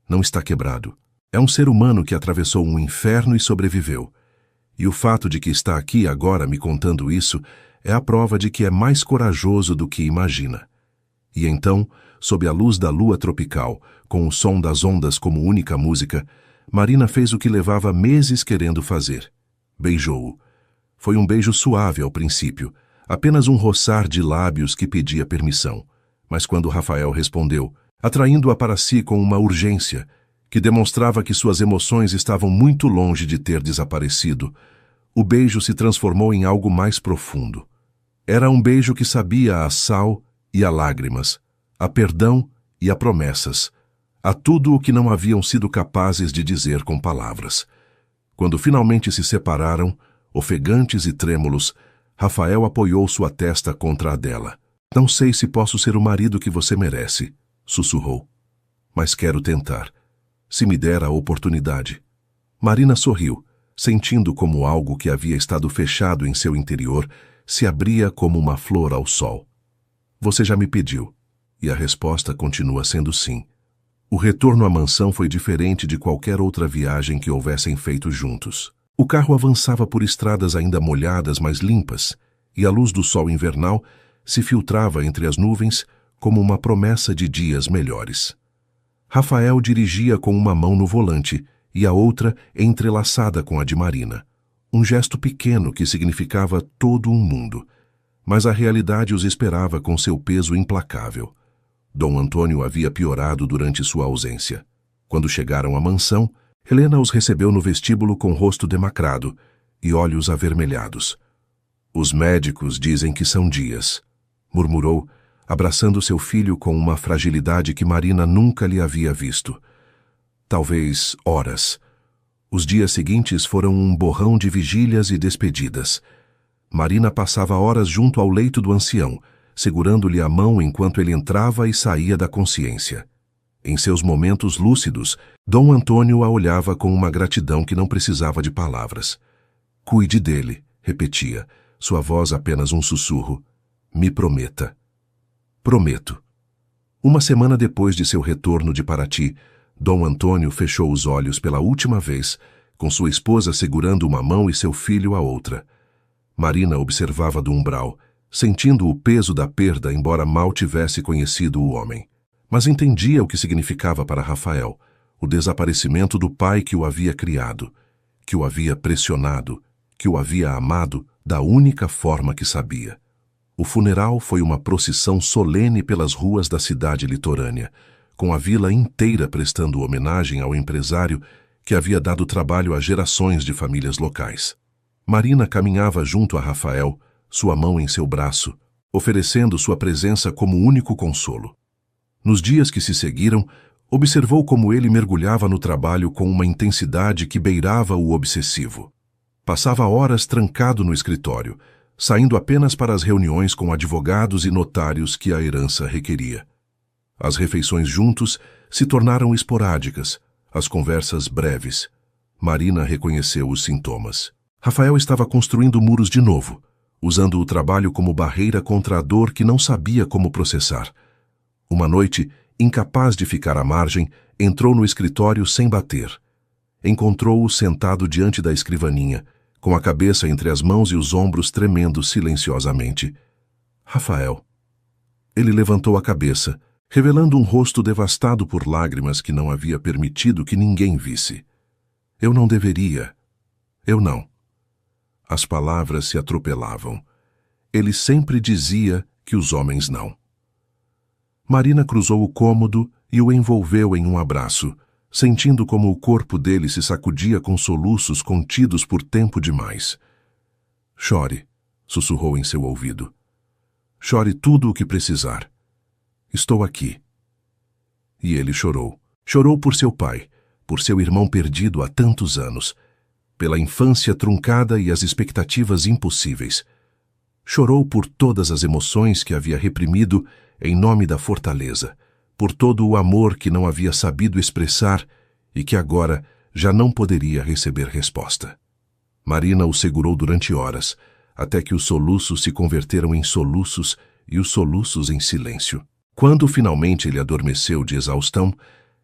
Não está quebrado. É um ser humano que atravessou um inferno e sobreviveu. E o fato de que está aqui agora me contando isso é a prova de que é mais corajoso do que imagina. E então, sob a luz da lua tropical, com o som das ondas como única música, Marina fez o que levava meses querendo fazer. Beijou-o. Foi um beijo suave ao princípio, apenas um roçar de lábios que pedia permissão. Mas quando Rafael respondeu, atraindo-a para si com uma urgência, que demonstrava que suas emoções estavam muito longe de ter desaparecido, o beijo se transformou em algo mais profundo. Era um beijo que sabia a sal e a lágrimas, a perdão e a promessas, a tudo o que não haviam sido capazes de dizer com palavras. Quando finalmente se separaram, ofegantes e trêmulos, Rafael apoiou sua testa contra a dela. Não sei se posso ser o marido que você merece, sussurrou. Mas quero tentar. Se me der a oportunidade. Marina sorriu, sentindo como algo que havia estado fechado em seu interior se abria como uma flor ao sol. Você já me pediu, e a resposta continua sendo sim. O retorno à mansão foi diferente de qualquer outra viagem que houvessem feito juntos. O carro avançava por estradas ainda molhadas, mas limpas, e a luz do sol invernal se filtrava entre as nuvens como uma promessa de dias melhores. Rafael dirigia com uma mão no volante e a outra entrelaçada com a de Marina. Um gesto pequeno que significava todo um mundo. Mas a realidade os esperava com seu peso implacável. Dom Antônio havia piorado durante sua ausência. Quando chegaram à mansão, Helena os recebeu no vestíbulo com rosto demacrado e olhos avermelhados. Os médicos dizem que são dias, murmurou, abraçando seu filho com uma fragilidade que Marina nunca lhe havia visto. Talvez horas. Os dias seguintes foram um borrão de vigílias e despedidas. Marina passava horas junto ao leito do ancião, segurando-lhe a mão enquanto ele entrava e saía da consciência. Em seus momentos lúcidos, Dom Antônio a olhava com uma gratidão que não precisava de palavras. Cuide dele, repetia, sua voz apenas um sussurro. Me prometa. Prometo. Uma semana depois de seu retorno de Paraty, Dom Antônio fechou os olhos pela última vez, com sua esposa segurando uma mão e seu filho a outra. Marina observava do umbral, sentindo o peso da perda, embora mal tivesse conhecido o homem. Mas entendia o que significava para Rafael, o desaparecimento do pai que o havia criado, que o havia pressionado, que o havia amado da única forma que sabia. O funeral foi uma procissão solene pelas ruas da cidade litorânea, com a vila inteira prestando homenagem ao empresário que havia dado trabalho a gerações de famílias locais. Marina caminhava junto a Rafael, sua mão em seu braço, oferecendo sua presença como único consolo. Nos dias que se seguiram, observou como ele mergulhava no trabalho com uma intensidade que beirava o obsessivo. Passava horas trancado no escritório, saindo apenas para as reuniões com advogados e notários que a herança requeria. As refeições juntos se tornaram esporádicas, as conversas breves. Marina reconheceu os sintomas. Rafael estava construindo muros de novo, usando o trabalho como barreira contra a dor que não sabia como processar. Uma noite, incapaz de ficar à margem, entrou no escritório sem bater. Encontrou-o sentado diante da escrivaninha, com a cabeça entre as mãos e os ombros tremendo silenciosamente. Rafael. Ele levantou a cabeça, revelando um rosto devastado por lágrimas que não havia permitido que ninguém visse. Eu não deveria. Eu não. As palavras se atropelavam. Ele sempre dizia que os homens não. Marina cruzou o cômodo e o envolveu em um abraço, sentindo como o corpo dele se sacudia com soluços contidos por tempo demais. Chore, sussurrou em seu ouvido. Chore tudo o que precisar. Estou aqui. E ele chorou. Chorou por seu pai, por seu irmão perdido há tantos anos, pela infância truncada e as expectativas impossíveis. Chorou por todas as emoções que havia reprimido em nome da fortaleza, por todo o amor que não havia sabido expressar e que agora já não poderia receber resposta. Marina o segurou durante horas, até que os soluços se converteram em soluços e os soluços em silêncio. Quando finalmente ele adormeceu de exaustão,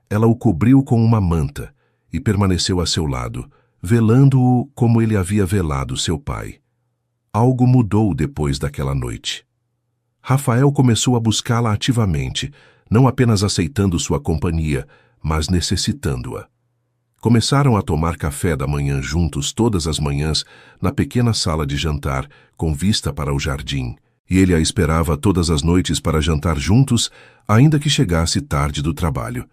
ela o cobriu com uma manta e permaneceu a seu lado, velando-o como ele havia velado seu pai. Algo mudou depois daquela noite. Rafael começou a buscá-la ativamente, não apenas aceitando sua companhia, mas necessitando-a. Começaram a tomar café da manhã juntos todas as manhãs na pequena sala de jantar, com vista para o jardim, e ele a esperava todas as noites para jantar juntos, ainda que chegasse tarde do trabalho.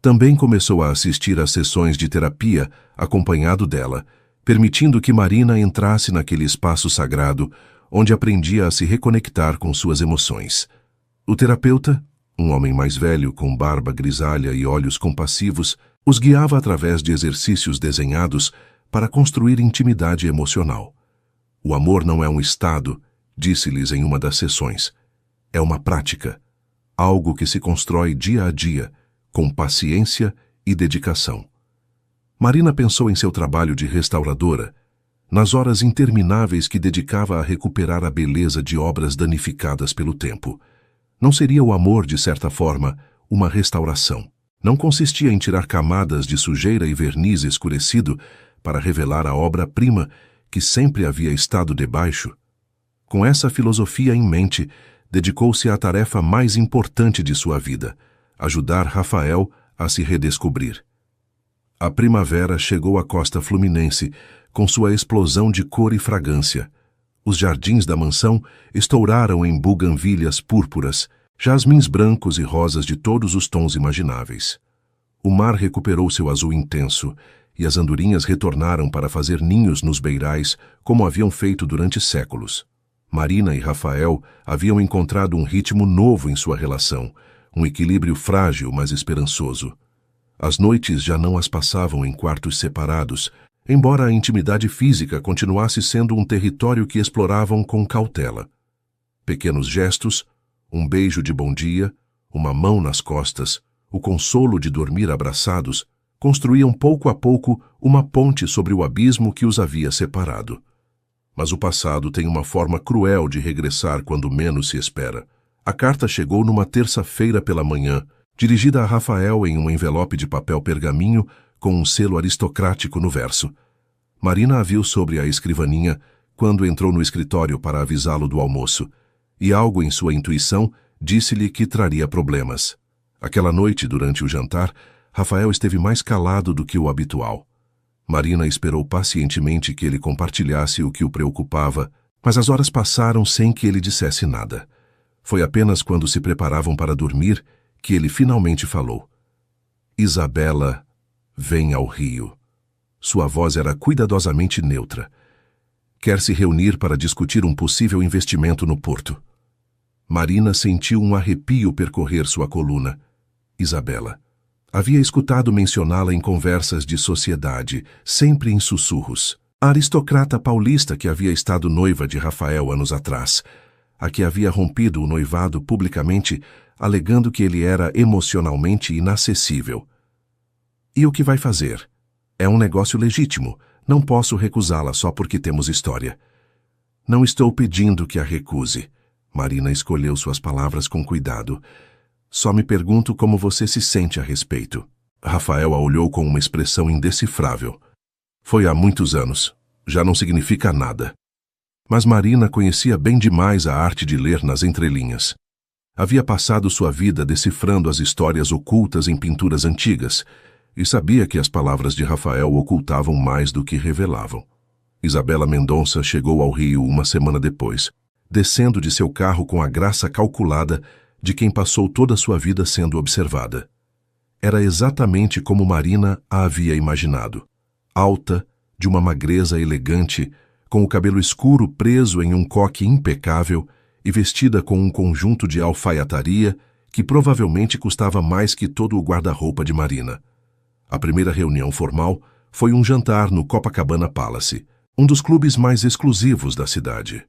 Também começou a assistir às sessões de terapia, acompanhado dela, permitindo que Marina entrasse naquele espaço sagrado, onde aprendia a se reconectar com suas emoções. O terapeuta, um homem mais velho com barba grisalha e olhos compassivos, os guiava através de exercícios desenhados para construir intimidade emocional. O amor não é um estado, disse-lhes em uma das sessões. É uma prática, algo que se constrói dia a dia, com paciência e dedicação. Marina pensou em seu trabalho de restauradora, nas horas intermináveis que dedicava a recuperar a beleza de obras danificadas pelo tempo. Não seria o amor, de certa forma, uma restauração? Não consistia em tirar camadas de sujeira e verniz escurecido para revelar a obra-prima que sempre havia estado debaixo? Com essa filosofia em mente, dedicou-se à tarefa mais importante de sua vida, ajudar Rafael a se redescobrir. A primavera chegou à costa fluminense, com sua explosão de cor e fragrância. Os jardins da mansão estouraram em buganvílias púrpuras, jasmins brancos e rosas de todos os tons imagináveis. O mar recuperou seu azul intenso, e as andorinhas retornaram para fazer ninhos nos beirais, como haviam feito durante séculos. Marina e Rafael haviam encontrado um ritmo novo em sua relação, um equilíbrio frágil, mas esperançoso. As noites já não as passavam em quartos separados, embora a intimidade física continuasse sendo um território que exploravam com cautela. Pequenos gestos, um beijo de bom dia, uma mão nas costas, o consolo de dormir abraçados, construíam pouco a pouco uma ponte sobre o abismo que os havia separado. Mas o passado tem uma forma cruel de regressar quando menos se espera. A carta chegou numa terça-feira pela manhã, dirigida a Rafael em um envelope de papel pergaminho com um selo aristocrático no verso. Marina a viu sobre a escrivaninha quando entrou no escritório para avisá-lo do almoço, e algo em sua intuição disse-lhe que traria problemas. Aquela noite, durante o jantar, Rafael esteve mais calado do que o habitual. Marina esperou pacientemente que ele compartilhasse o que o preocupava, mas as horas passaram sem que ele dissesse nada. Foi apenas quando se preparavam para dormir que ele finalmente falou. Isabela vem ao Rio. Sua voz era cuidadosamente neutra. Quer se reunir para discutir um possível investimento no porto. Marina sentiu um arrepio percorrer sua coluna. Isabela. Havia escutado mencioná-la em conversas de sociedade, sempre em sussurros. A aristocrata paulista que havia estado noiva de Rafael anos atrás, a que havia rompido o noivado publicamente, alegando que ele era emocionalmente inacessível. E o que vai fazer? É um negócio legítimo. Não posso recusá-la só porque temos história. Não estou pedindo que a recuse. Marina escolheu suas palavras com cuidado. Só me pergunto como você se sente a respeito. Rafael a olhou com uma expressão indecifrável. Foi há muitos anos. Já não significa nada. Mas Marina conhecia bem demais a arte de ler nas entrelinhas. Havia passado sua vida decifrando as histórias ocultas em pinturas antigas e sabia que as palavras de Rafael ocultavam mais do que revelavam. Isabela Mendonça chegou ao Rio uma semana depois, descendo de seu carro com a graça calculada de quem passou toda sua vida sendo observada. Era exatamente como Marina a havia imaginado. Alta, de uma magreza elegante, com o cabelo escuro preso em um coque impecável e vestida com um conjunto de alfaiataria que provavelmente custava mais que todo o guarda-roupa de Marina. A primeira reunião formal foi um jantar no Copacabana Palace, um dos clubes mais exclusivos da cidade.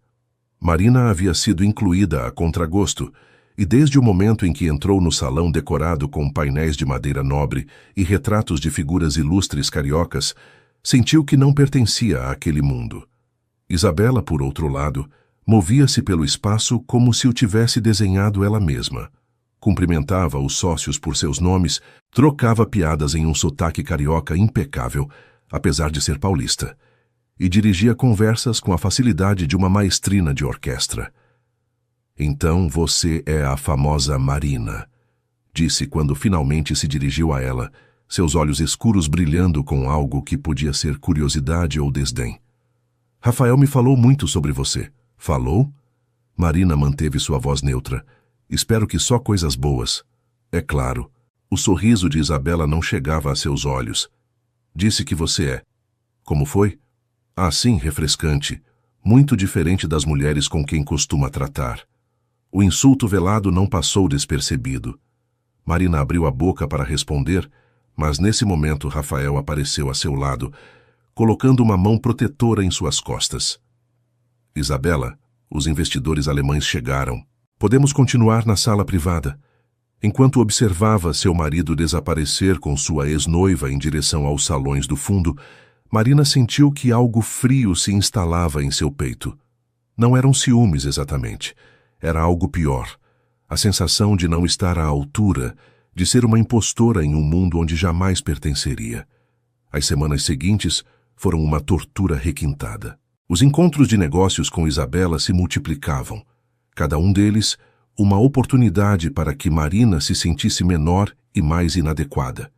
Marina havia sido incluída a contragosto, e desde o momento em que entrou no salão decorado com painéis de madeira nobre e retratos de figuras ilustres cariocas, sentiu que não pertencia àquele mundo. Isabela, por outro lado, movia-se pelo espaço como se o tivesse desenhado ela mesma. Cumprimentava os sócios por seus nomes, trocava piadas em um sotaque carioca impecável, apesar de ser paulista, e dirigia conversas com a facilidade de uma maestrina de orquestra. "Então você é a famosa Marina", disse quando finalmente se dirigiu a ela, seus olhos escuros brilhando com algo que podia ser curiosidade ou desdém. "Rafael me falou muito sobre você." "Falou?" Marina manteve sua voz neutra. "Espero que só coisas boas." "É claro." O sorriso de Isabela não chegava a seus olhos. "Disse que você é." "Como foi?" "Ah, sim, refrescante. Muito diferente das mulheres com quem costuma tratar." O insulto velado não passou despercebido. Marina abriu a boca para responder, mas nesse momento Rafael apareceu a seu lado, colocando uma mão protetora em suas costas. "Isabela, os investidores alemães chegaram. Podemos continuar na sala privada." Enquanto observava seu marido desaparecer com sua ex-noiva em direção aos salões do fundo, Marina sentiu que algo frio se instalava em seu peito. Não eram ciúmes exatamente. Era algo pior. A sensação de não estar à altura, de ser uma impostora em um mundo onde jamais pertenceria. As semanas seguintes foram uma tortura requintada. Os encontros de negócios com Isabela se multiplicavam. Cada um deles, uma oportunidade para que Marina se sentisse menor e mais inadequada.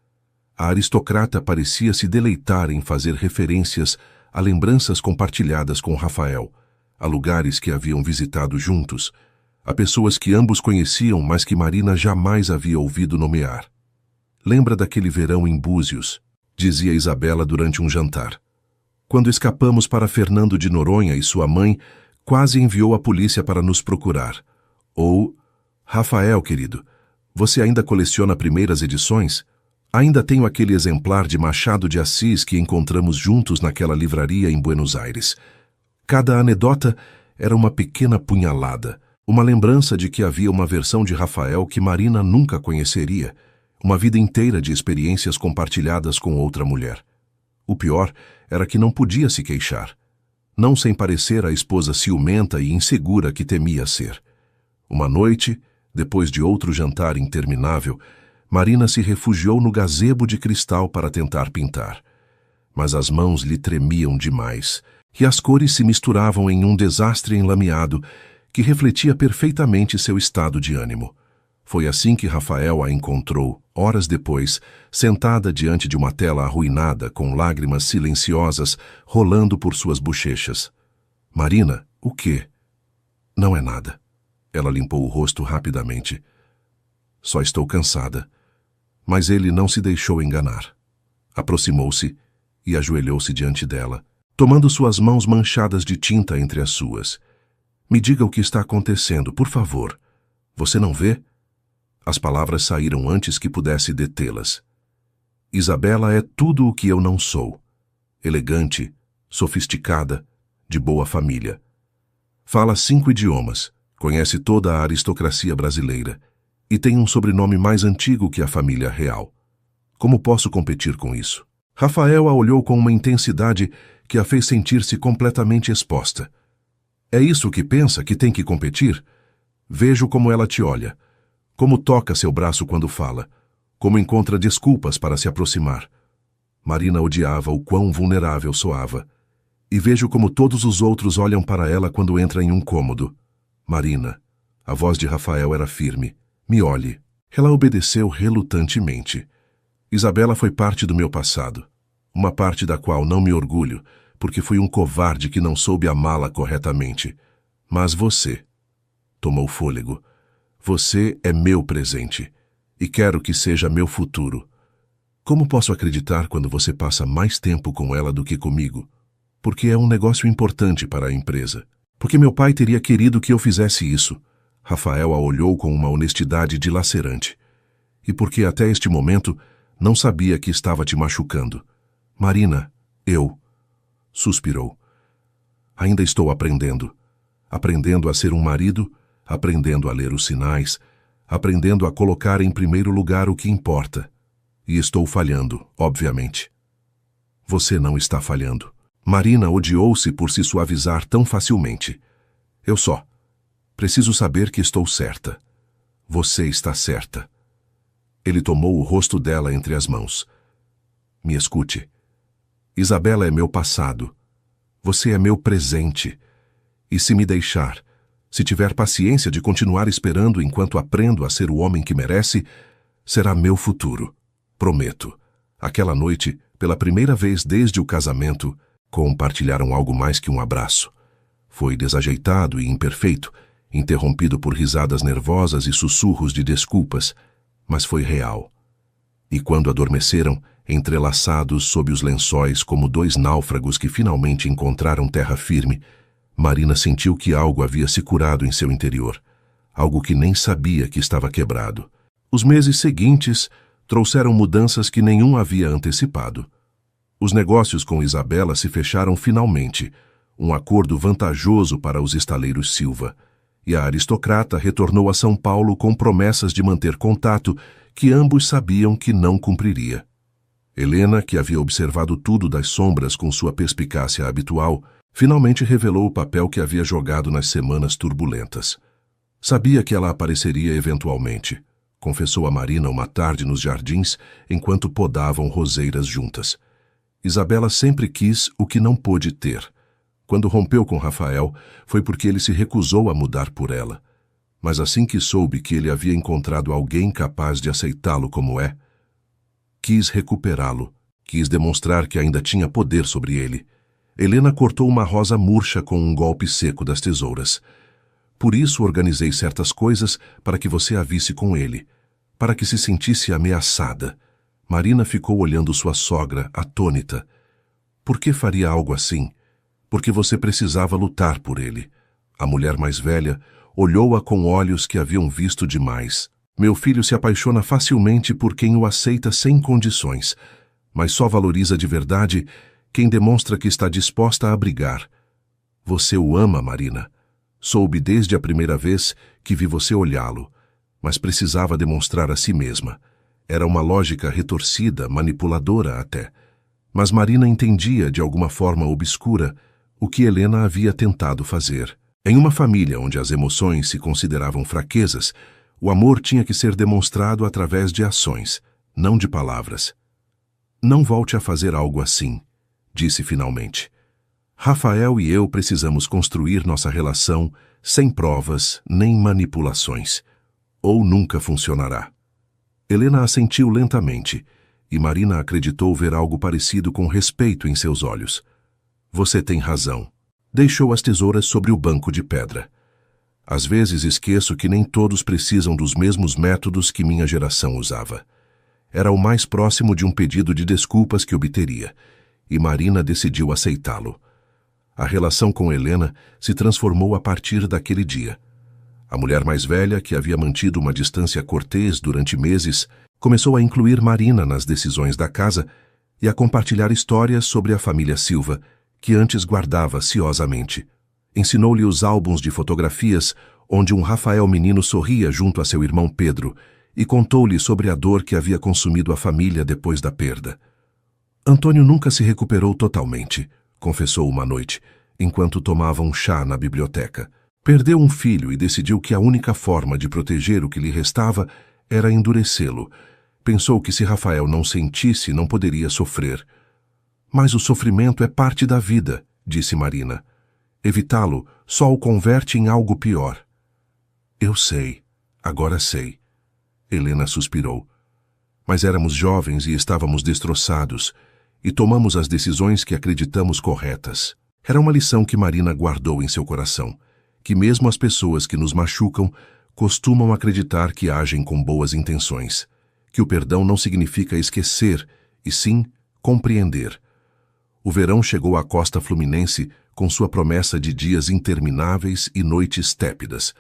A aristocrata parecia se deleitar em fazer referências a lembranças compartilhadas com Rafael, a lugares que haviam visitado juntos, a pessoas que ambos conheciam, mas que Marina jamais havia ouvido nomear. "Lembra daquele verão em Búzios?" dizia Isabela durante um jantar. "Quando escapamos para Fernando de Noronha e sua mãe quase enviou a polícia para nos procurar." Ou, "Rafael, querido, você ainda coleciona primeiras edições? Ainda tenho aquele exemplar de Machado de Assis que encontramos juntos naquela livraria em Buenos Aires." Cada anedota era uma pequena punhalada, uma lembrança de que havia uma versão de Rafael que Marina nunca conheceria, uma vida inteira de experiências compartilhadas com outra mulher. O pior era que não podia se queixar, não sem parecer a esposa ciumenta e insegura que temia ser. Uma noite, depois de outro jantar interminável, Marina se refugiou no gazebo de cristal para tentar pintar. Mas as mãos lhe tremiam demais, e as cores se misturavam em um desastre enlameado que refletia perfeitamente seu estado de ânimo. Foi assim que Rafael a encontrou, horas depois, sentada diante de uma tela arruinada, com lágrimas silenciosas rolando por suas bochechas. "Marina, o quê?" "Não é nada." Ela limpou o rosto rapidamente. "Só estou cansada." Mas ele não se deixou enganar. Aproximou-se e ajoelhou-se diante dela, tomando suas mãos manchadas de tinta entre as suas. "Me diga o que está acontecendo, por favor. Você não vê?" As palavras saíram antes que pudesse detê-las. "Isabela é tudo o que eu não sou. Elegante, sofisticada, de boa família. Fala 5 idiomas, conhece toda a aristocracia brasileira e tem um sobrenome mais antigo que a família real. Como posso competir com isso?" Rafael a olhou com uma intensidade que a fez sentir-se completamente exposta. "É isso que pensa que tem que competir? Vejo como ela te olha, como toca seu braço quando fala, como encontra desculpas para se aproximar." Marina odiava o quão vulnerável soava. "E vejo como todos os outros olham para ela quando entra em um cômodo." "Marina." A voz de Rafael era firme. "Me olhe." Ela obedeceu relutantemente. "Isabela foi parte do meu passado, uma parte da qual não me orgulho, porque fui um covarde que não soube amá-la corretamente. Mas você..." Tomou fôlego. "Você é meu presente, e quero que seja meu futuro. Como posso acreditar quando você passa mais tempo com ela do que comigo? Porque é um negócio importante para a empresa." Porque meu pai teria querido que eu fizesse isso. Rafael a olhou com uma honestidade dilacerante. E porque até este momento não sabia que estava te machucando. Marina, eu... Suspirou. Ainda estou aprendendo. Aprendendo a ser um marido, aprendendo a ler os sinais, aprendendo a colocar em primeiro lugar o que importa. E estou falhando, obviamente. Você não está falhando. Marina odiou-se por se suavizar tão facilmente. Eu só. Preciso saber que estou certa. Você está certa. Ele tomou o rosto dela entre as mãos. Me escute. Isabela é meu passado. Você é meu presente. E se me deixar, se tiver paciência de continuar esperando enquanto aprendo a ser o homem que merece, será meu futuro. Prometo. Aquela noite, pela primeira vez desde o casamento, compartilharam algo mais que um abraço. Foi desajeitado e imperfeito, interrompido por risadas nervosas e sussurros de desculpas, mas foi real. E quando adormeceram, entrelaçados sob os lençóis como dois náufragos que finalmente encontraram terra firme, Marina sentiu que algo havia se curado em seu interior, algo que nem sabia que estava quebrado. Os meses seguintes trouxeram mudanças que nenhum havia antecipado. Os negócios com Isabela se fecharam finalmente, um acordo vantajoso para os estaleiros Silva, e a aristocrata retornou a São Paulo com promessas de manter contato que ambos sabiam que não cumpriria. Helena, que havia observado tudo das sombras com sua perspicácia habitual, finalmente revelou o papel que havia jogado nas semanas turbulentas. Sabia que ela apareceria eventualmente, confessou a Marina uma tarde nos jardins, enquanto podavam roseiras juntas. Isabela sempre quis o que não pôde ter. Quando rompeu com Rafael, foi porque ele se recusou a mudar por ela. Mas assim que soube que ele havia encontrado alguém capaz de aceitá-lo como é, quis recuperá-lo, quis demonstrar que ainda tinha poder sobre ele. Helena cortou uma rosa murcha com um golpe seco das tesouras. Por isso organizei certas coisas para que você a visse com ele, para que se sentisse ameaçada. Marina ficou olhando sua sogra, atônita. Por que faria algo assim? Porque você precisava lutar por ele. A mulher mais velha olhou-a com olhos que haviam visto demais. Meu filho se apaixona facilmente por quem o aceita sem condições, mas só valoriza de verdade quem demonstra que está disposta a abrigar. Você o ama, Marina. Soube desde a primeira vez que vi você olhá-lo, mas precisava demonstrar a si mesma. Era uma lógica retorcida, manipuladora até. Mas Marina entendia, de alguma forma obscura, o que Helena havia tentado fazer. Em uma família onde as emoções se consideravam fraquezas, o amor tinha que ser demonstrado através de ações, não de palavras. Não volte a fazer algo assim, disse finalmente. Rafael e eu precisamos construir nossa relação sem provas nem manipulações, ou nunca funcionará. Helena assentiu lentamente, e Marina acreditou ver algo parecido com respeito em seus olhos. Você tem razão. Deixou as tesouras sobre o banco de pedra. Às vezes esqueço que nem todos precisam dos mesmos métodos que minha geração usava. Era o mais próximo de um pedido de desculpas que obteria, e Marina decidiu aceitá-lo. A relação com Helena se transformou a partir daquele dia. A mulher mais velha, que havia mantido uma distância cortês durante meses, começou a incluir Marina nas decisões da casa e a compartilhar histórias sobre a família Silva, que antes guardava ciosamente. Ensinou-lhe os álbuns de fotografias onde um Rafael menino sorria junto a seu irmão Pedro e contou-lhe sobre a dor que havia consumido a família depois da perda. Antônio nunca se recuperou totalmente, confessou uma noite, enquanto tomava um chá na biblioteca. Perdeu um filho e decidiu que a única forma de proteger o que lhe restava era endurecê-lo. Pensou que se Rafael não sentisse, não poderia sofrer. Mas o sofrimento é parte da vida, disse Marina. Evitá-lo só o converte em algo pior. Eu sei, agora sei. Helena suspirou. Mas éramos jovens e estávamos destroçados, e tomamos as decisões que acreditamos corretas. Era uma lição que Marina guardou em seu coração, que mesmo as pessoas que nos machucam costumam acreditar que agem com boas intenções, que o perdão não significa esquecer, e sim compreender. O verão chegou à costa fluminense com sua promessa de dias intermináveis e noites tépidas.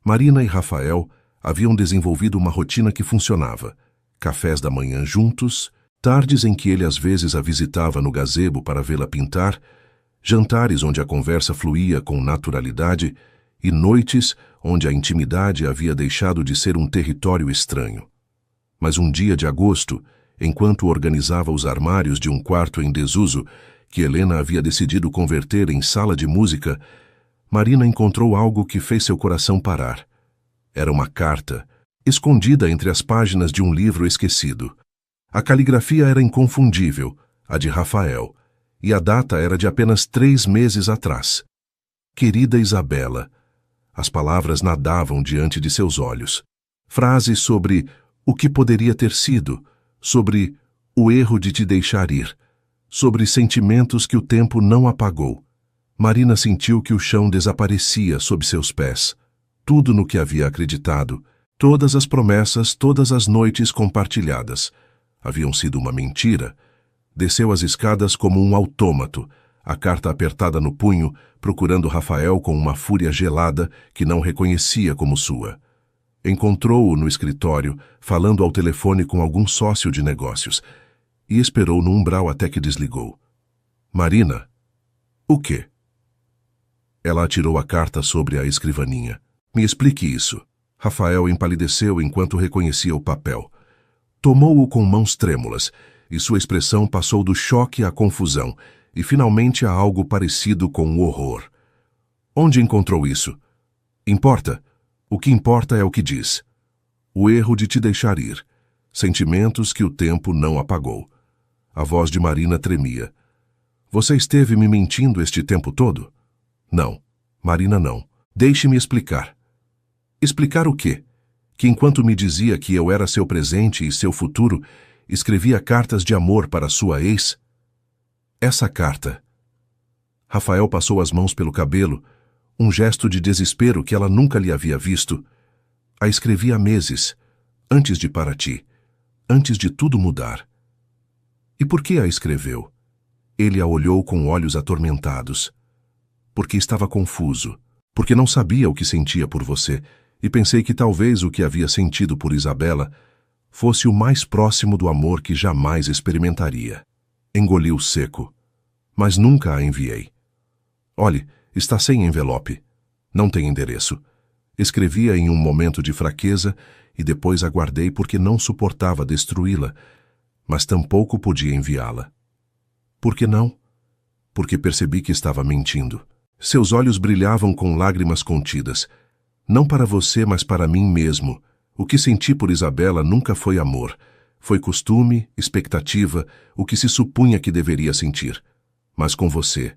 Marina e Rafael haviam desenvolvido uma rotina que funcionava. Cafés da manhã juntos, tardes em que ele às vezes a visitava no gazebo para vê-la pintar, jantares onde a conversa fluía com naturalidade e noites onde a intimidade havia deixado de ser um território estranho. Mas um dia de agosto, enquanto organizava os armários de um quarto em desuso que Helena havia decidido converter em sala de música, Marina encontrou algo que fez seu coração parar. Era uma carta, escondida entre as páginas de um livro esquecido. A caligrafia era inconfundível, a de Rafael, e a data era de apenas 3 meses atrás. Querida Isabela. As palavras nadavam diante de seus olhos. Frases sobre o que poderia ter sido, sobre o erro de te deixar ir, sobre sentimentos que o tempo não apagou. Marina sentiu que o chão desaparecia sob seus pés. Tudo no que havia acreditado, todas as promessas, todas as noites compartilhadas, haviam sido uma mentira. Desceu as escadas como um autômato, a carta apertada no punho, procurando Rafael com uma fúria gelada que não reconhecia como sua. Encontrou-o no escritório, falando ao telefone com algum sócio de negócios, e esperou no umbral até que desligou. Marina? O quê? Ela atirou a carta sobre a escrivaninha. Me explique isso. Rafael empalideceu enquanto reconhecia o papel. Tomou-o com mãos trêmulas, e sua expressão passou do choque à confusão, e finalmente a algo parecido com o horror. Onde encontrou isso? Importa. O que importa é o que diz. O erro de te deixar ir. Sentimentos que o tempo não apagou. A voz de Marina tremia. Você esteve me mentindo este tempo todo? Não. Marina, não. Deixe-me explicar. Explicar o quê? Que enquanto me dizia que eu era seu presente e seu futuro, escrevia cartas de amor para sua ex? Essa carta. Rafael passou as mãos pelo cabelo, um gesto de desespero que ela nunca lhe havia visto. A escrevi há meses, antes de Paraty, antes de tudo mudar. E por que a escreveu? Ele a olhou com olhos atormentados. Porque estava confuso, porque não sabia o que sentia por você, e pensei que talvez o que havia sentido por Isabela fosse o mais próximo do amor que jamais experimentaria. Engoliu seco. Mas nunca a enviei. Olhe, está sem envelope. Não tem endereço. Escrevia em um momento de fraqueza e depois aguardei porque não suportava destruí-la, mas tampouco podia enviá-la. Por que não? Porque percebi que estava mentindo. Seus olhos brilhavam com lágrimas contidas. Não para você, mas para mim mesmo. O que senti por Isabela nunca foi amor. Foi costume, expectativa, o que se supunha que deveria sentir. Mas com você...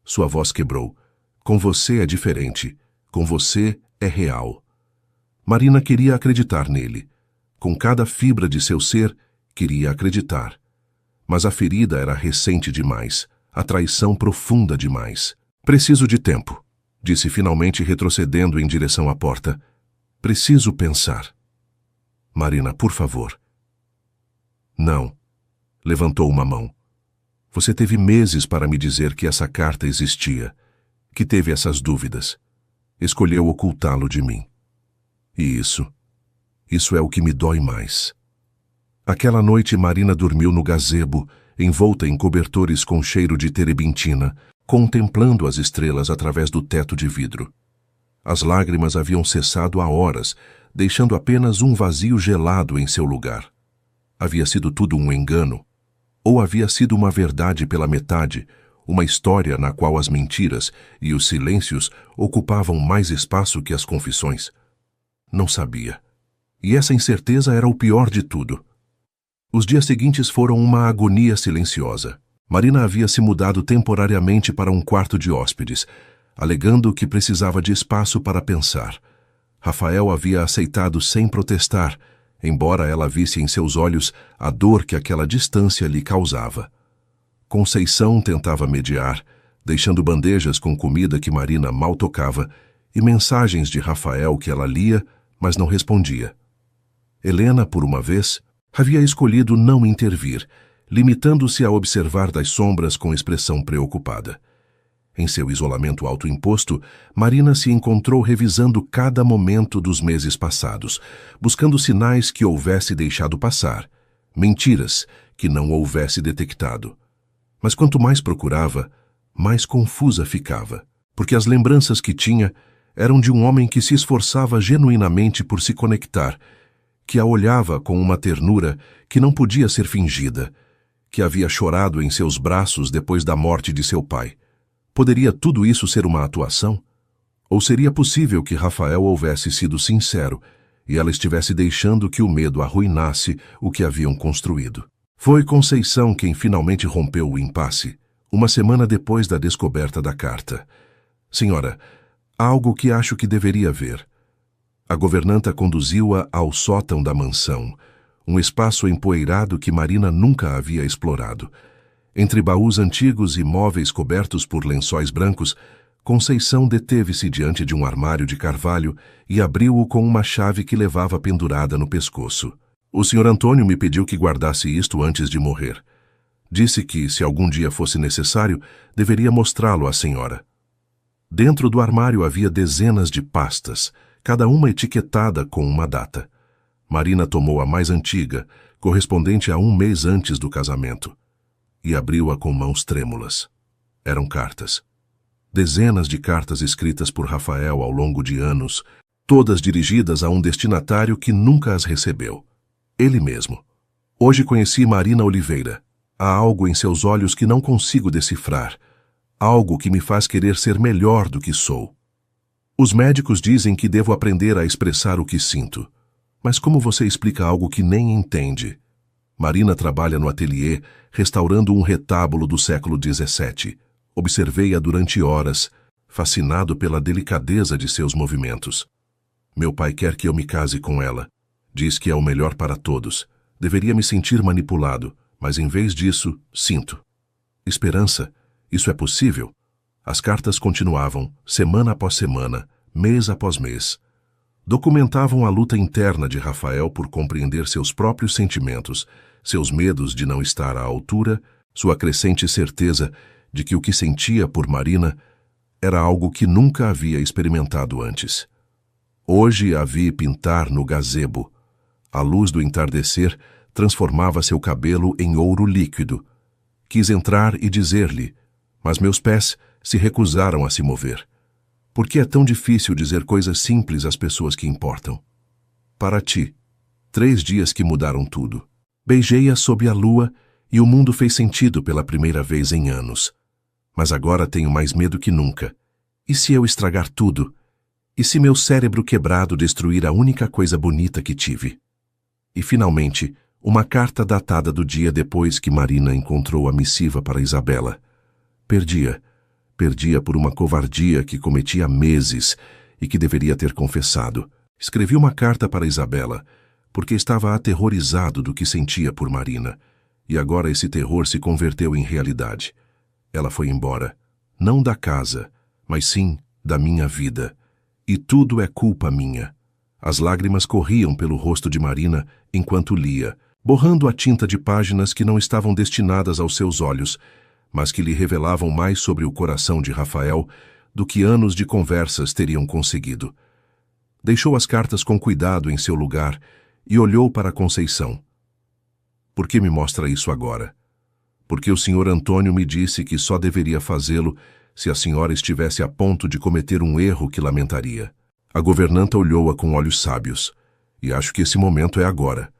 Sua voz quebrou. Com você é diferente. Com você é real. Marina queria acreditar nele. Com cada fibra de seu ser, queria acreditar. Mas a ferida era recente demais. A traição profunda demais. Preciso de tempo, disse finalmente retrocedendo em direção à porta. Preciso pensar. Marina, por favor. Não. Levantou uma mão. Você teve meses para me dizer que essa carta existia, que teve essas dúvidas. Escolheu ocultá-lo de mim. E isso é o que me dói mais. Aquela noite Marina dormiu no gazebo, envolta em cobertores com cheiro de terebintina, contemplando as estrelas através do teto de vidro. As lágrimas haviam cessado há horas, deixando apenas um vazio gelado em seu lugar. Havia sido tudo um engano? Ou havia sido uma verdade pela metade, uma história na qual as mentiras e os silêncios ocupavam mais espaço que as confissões? Não sabia. E essa incerteza era o pior de tudo. Os dias seguintes foram uma agonia silenciosa. Marina havia se mudado temporariamente para um quarto de hóspedes, alegando que precisava de espaço para pensar. Rafael havia aceitado sem protestar, embora ela visse em seus olhos a dor que aquela distância lhe causava. Conceição tentava mediar, deixando bandejas com comida que Marina mal tocava e mensagens de Rafael que ela lia, mas não respondia. Helena, por uma vez, havia escolhido não intervir, limitando-se a observar das sombras com expressão preocupada. Em seu isolamento autoimposto, Marina se encontrou revisando cada momento dos meses passados, buscando sinais que houvesse deixado passar, mentiras que não houvesse detectado. Mas quanto mais procurava, mais confusa ficava, porque as lembranças que tinha eram de um homem que se esforçava genuinamente por se conectar, que a olhava com uma ternura que não podia ser fingida, que havia chorado em seus braços depois da morte de seu pai. Poderia tudo isso ser uma atuação? Ou seria possível que Rafael houvesse sido sincero e ela estivesse deixando que o medo arruinasse o que haviam construído? Foi Conceição quem finalmente rompeu o impasse, uma semana depois da descoberta da carta. Senhora, há algo que acho que deveria ver. A governanta conduziu-a ao sótão da mansão, um espaço empoeirado que Marina nunca havia explorado. Entre baús antigos e móveis cobertos por lençóis brancos, Conceição deteve-se diante de um armário de carvalho e abriu-o com uma chave que levava pendurada no pescoço. O Sr. Antônio me pediu que guardasse isto antes de morrer. Disse que, se algum dia fosse necessário, deveria mostrá-lo à senhora. Dentro do armário havia dezenas de pastas, cada uma etiquetada com uma data. Marina tomou a mais antiga, correspondente a 1 mês antes do casamento, e abriu-a com mãos trêmulas. Eram cartas. Dezenas de cartas escritas por Rafael ao longo de anos, todas dirigidas a um destinatário que nunca as recebeu. Ele mesmo. Hoje conheci Marina Oliveira. Há algo em seus olhos que não consigo decifrar. Algo que me faz querer ser melhor do que sou. Os médicos dizem que devo aprender a expressar o que sinto. Mas como você explica algo que nem entende? Marina trabalha no ateliê, restaurando um retábulo do século XVII. Observei-a durante horas, fascinado pela delicadeza de seus movimentos. Meu pai quer que eu me case com ela. Diz que é o melhor para todos. Deveria me sentir manipulado, mas em vez disso, sinto. Esperança? Isso é possível? As cartas continuavam, semana após semana, mês após mês. Documentavam a luta interna de Rafael por compreender seus próprios sentimentos, seus medos de não estar à altura, sua crescente certeza de que o que sentia por Marina era algo que nunca havia experimentado antes. Hoje a vi pintar no gazebo. A luz do entardecer transformava seu cabelo em ouro líquido. Quis entrar e dizer-lhe, mas meus pés se recusaram a se mover. Por que é tão difícil dizer coisas simples às pessoas que importam? Para ti, 3 dias que mudaram tudo. Beijei-a sob a lua e o mundo fez sentido pela primeira vez em anos. Mas agora tenho mais medo que nunca. E se eu estragar tudo? E se meu cérebro quebrado destruir a única coisa bonita que tive? E finalmente, uma carta datada do dia depois que Marina encontrou a missiva para Isabela. Perdia por uma covardia que cometi há meses e que deveria ter confessado. Escrevi uma carta para Isabela, porque estava aterrorizado do que sentia por Marina, e agora esse terror se converteu em realidade. Ela foi embora, não da casa, mas sim da minha vida. E tudo é culpa minha. As lágrimas corriam pelo rosto de Marina enquanto lia, borrando a tinta de páginas que não estavam destinadas aos seus olhos, mas que lhe revelavam mais sobre o coração de Rafael do que anos de conversas teriam conseguido. Deixou as cartas com cuidado em seu lugar e olhou para Conceição. Por que me mostra isso agora? Porque o Sr. Antônio me disse que só deveria fazê-lo se a senhora estivesse a ponto de cometer um erro que lamentaria. A governanta olhou-a com olhos sábios, e acho que esse momento é agora.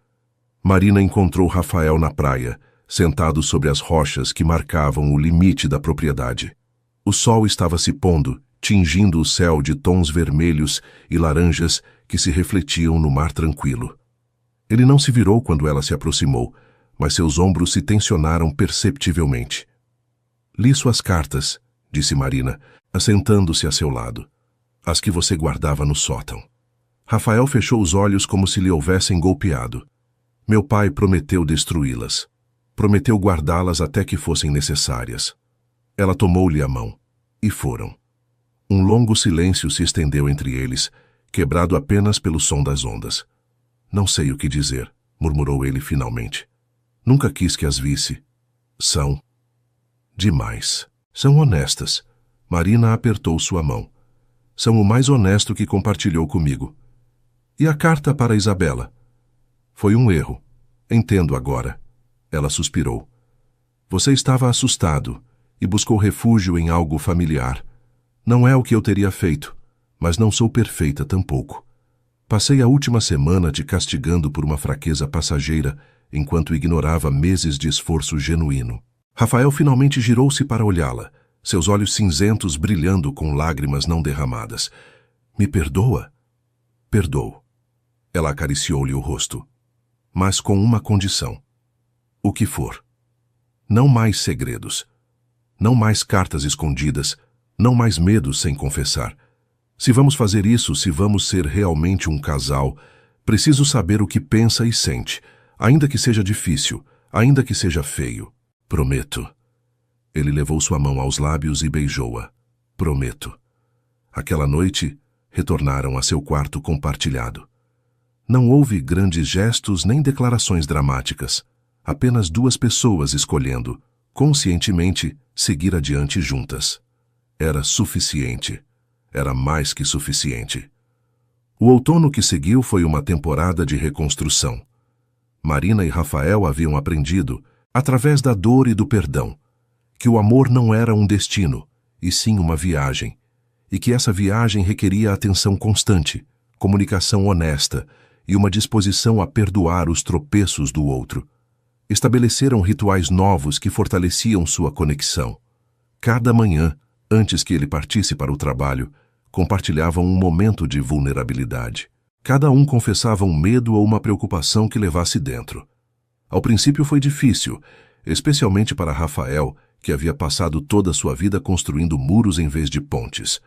Marina encontrou Rafael na praia, sentado sobre as rochas que marcavam o limite da propriedade. O sol estava se pondo, tingindo o céu de tons vermelhos e laranjas que se refletiam no mar tranquilo. Ele não se virou quando ela se aproximou, mas seus ombros se tensionaram perceptivelmente. Li suas cartas, disse Marina, assentando-se a seu lado. As que você guardava no sótão. Rafael fechou os olhos como se lhe houvessem golpeado. Meu pai prometeu destruí-las. Prometeu guardá-las até que fossem necessárias. Ela tomou-lhe a mão. E foram. Um longo silêncio se estendeu entre eles, quebrado apenas pelo som das ondas. Não sei o que dizer, murmurou ele finalmente. Nunca quis que as visse. São demais. São honestas. Marina apertou sua mão. São o mais honesto que compartilhou comigo. E a carta para Isabela? Foi um erro. Entendo agora. Ela suspirou. Você estava assustado e buscou refúgio em algo familiar. Não é o que eu teria feito, mas não sou perfeita tampouco. Passei a última semana te castigando por uma fraqueza passageira, enquanto ignorava meses de esforço genuíno. Rafael finalmente girou-se para olhá-la, seus olhos cinzentos brilhando com lágrimas não derramadas. Me perdoa? Perdoo. Ela acariciou-lhe o rosto. Mas com uma condição. O que for. Não mais segredos. Não mais cartas escondidas. Não mais medos sem confessar. Se vamos fazer isso, se vamos ser realmente um casal, preciso saber o que pensa e sente, ainda que seja difícil, ainda que seja feio. Prometo. Ele levou sua mão aos lábios e beijou-a. Prometo. Aquela noite, retornaram a seu quarto compartilhado. Não houve grandes gestos nem declarações dramáticas. Apenas duas pessoas escolhendo, conscientemente, seguir adiante juntas. Era suficiente. Era mais que suficiente. O outono que seguiu foi uma temporada de reconstrução. Marina e Rafael haviam aprendido, através da dor e do perdão, que o amor não era um destino, e sim uma viagem, e que essa viagem requeria atenção constante, comunicação honesta e uma disposição a perdoar os tropeços do outro. Estabeleceram rituais novos que fortaleciam sua conexão. Cada manhã, antes que ele partisse para o trabalho, compartilhavam um momento de vulnerabilidade. Cada um confessava um medo ou uma preocupação que levasse dentro. Ao princípio foi difícil, especialmente para Rafael, que havia passado toda a sua vida construindo muros em vez de pontes.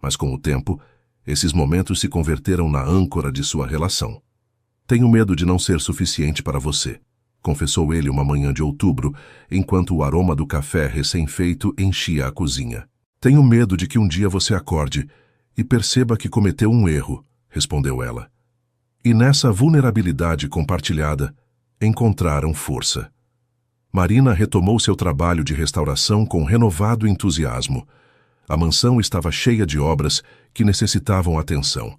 Mas com o tempo, esses momentos se converteram na âncora de sua relação. Tenho medo de não ser suficiente para você, confessou ele uma manhã de outubro, enquanto o aroma do café recém-feito enchia a cozinha. Tenho medo de que um dia você acorde e perceba que cometeu um erro, respondeu ela. E nessa vulnerabilidade compartilhada, encontraram força. Marina retomou seu trabalho de restauração com renovado entusiasmo. A mansão estava cheia de obras que necessitavam atenção,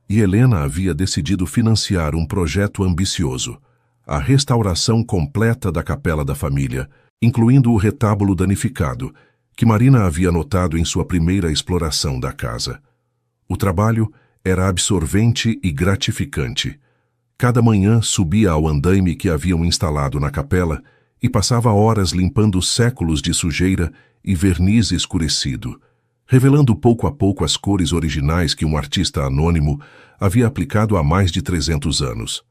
e Helena havia decidido financiar um projeto ambicioso, a restauração completa da capela da família, incluindo o retábulo danificado, que Marina havia notado em sua primeira exploração da casa. O trabalho era absorvente e gratificante. Cada manhã subia ao andaime que haviam instalado na capela e passava horas limpando séculos de sujeira e verniz escurecido, revelando pouco a pouco as cores originais que um artista anônimo havia aplicado há mais de 300 anos.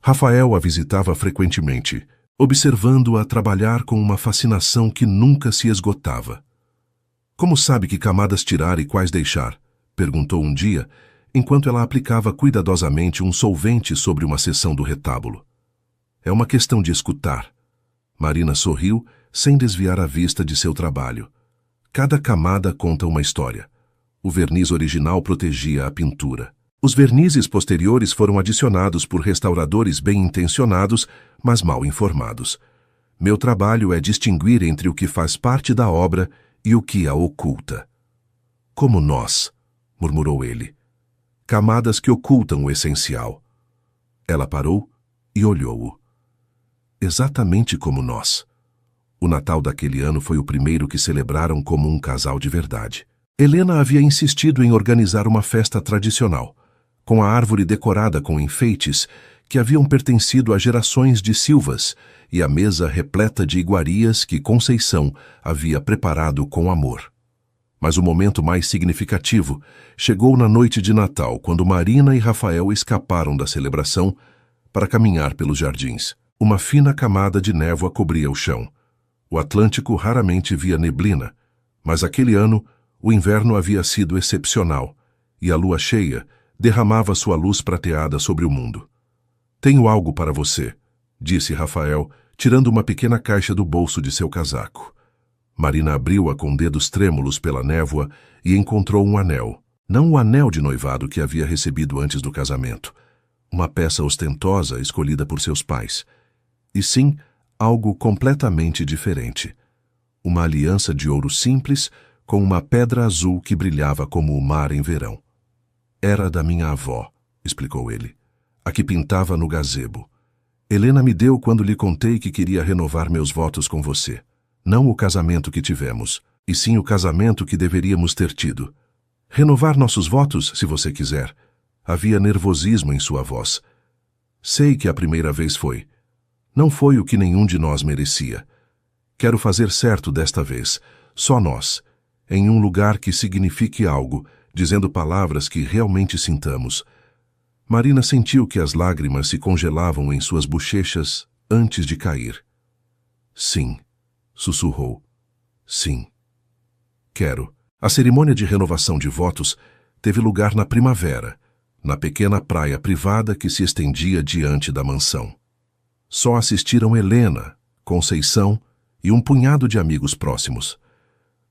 Rafael a visitava frequentemente, observando-a trabalhar com uma fascinação que nunca se esgotava. Como sabe que camadas tirar e quais deixar? Perguntou um dia, enquanto ela aplicava cuidadosamente um solvente sobre uma seção do retábulo. É uma questão de escutar. Marina sorriu, sem desviar a vista de seu trabalho. Cada camada conta uma história. O verniz original protegia a pintura. Os vernizes posteriores foram adicionados por restauradores bem-intencionados, mas mal informados. Meu trabalho é distinguir entre o que faz parte da obra e o que a oculta. Como nós, murmurou ele. Camadas que ocultam o essencial. Ela parou e olhou-o. Exatamente como nós. O Natal daquele ano foi o primeiro que celebraram como um casal de verdade. Helena havia insistido em organizar uma festa tradicional, com a árvore decorada com enfeites que haviam pertencido a gerações de Silvas e a mesa repleta de iguarias que Conceição havia preparado com amor. Mas o momento mais significativo chegou na noite de Natal, quando Marina e Rafael escaparam da celebração para caminhar pelos jardins. Uma fina camada de névoa cobria o chão. O Atlântico raramente via neblina, mas aquele ano o inverno havia sido excepcional, e a lua cheia derramava sua luz prateada sobre o mundo. Tenho algo para você, disse Rafael, tirando uma pequena caixa do bolso de seu casaco. Marina abriu-a com dedos trêmulos pela névoa e encontrou um anel. Não o anel de noivado que havia recebido antes do casamento. Uma peça ostentosa escolhida por seus pais. e sim algo completamente diferente. Uma aliança de ouro simples com uma pedra azul que brilhava como o mar em verão. Era da minha avó, explicou ele, a que pintava no gazebo. Helena me deu quando lhe contei que queria renovar meus votos com você. Não o casamento que tivemos, e sim o casamento que deveríamos ter tido. Renovar nossos votos, se você quiser. Havia nervosismo em sua voz. Sei que a primeira vez foi. Não foi o que nenhum de nós merecia. Quero fazer certo desta vez, só nós, em um lugar que signifique algo, dizendo palavras que realmente sintamos. Marina sentiu que as lágrimas se congelavam em suas bochechas antes de cair. Sim, sussurrou. Sim. Quero. A cerimônia de renovação de votos teve lugar na primavera, na pequena praia privada que se estendia diante da mansão. Só assistiram Helena, Conceição e um punhado de amigos próximos.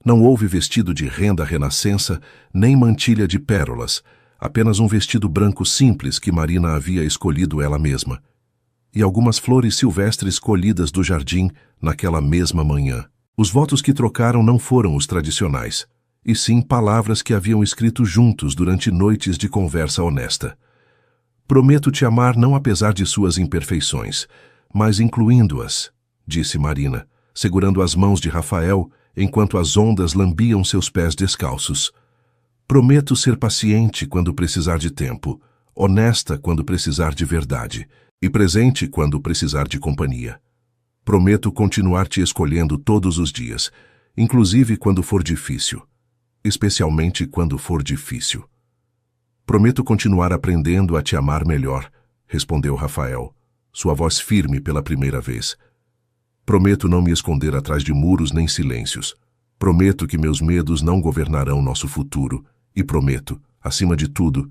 Não houve vestido de renda renascença, nem mantilha de pérolas, apenas um vestido branco simples que Marina havia escolhido ela mesma, e algumas flores silvestres colhidas do jardim naquela mesma manhã. Os votos que trocaram não foram os tradicionais, e sim palavras que haviam escrito juntos durante noites de conversa honesta. Prometo te amar não apesar de suas imperfeições, mas incluindo-as, disse Marina, segurando as mãos de Rafael enquanto as ondas lambiam seus pés descalços. Prometo ser paciente quando precisar de tempo, honesta quando precisar de verdade, e presente quando precisar de companhia. Prometo continuar te escolhendo todos os dias, inclusive quando for difícil, especialmente quando for difícil. Prometo continuar aprendendo a te amar melhor, respondeu Rafael, sua voz firme pela primeira vez. Prometo não me esconder atrás de muros nem silêncios. Prometo que meus medos não governarão nosso futuro. E prometo, acima de tudo,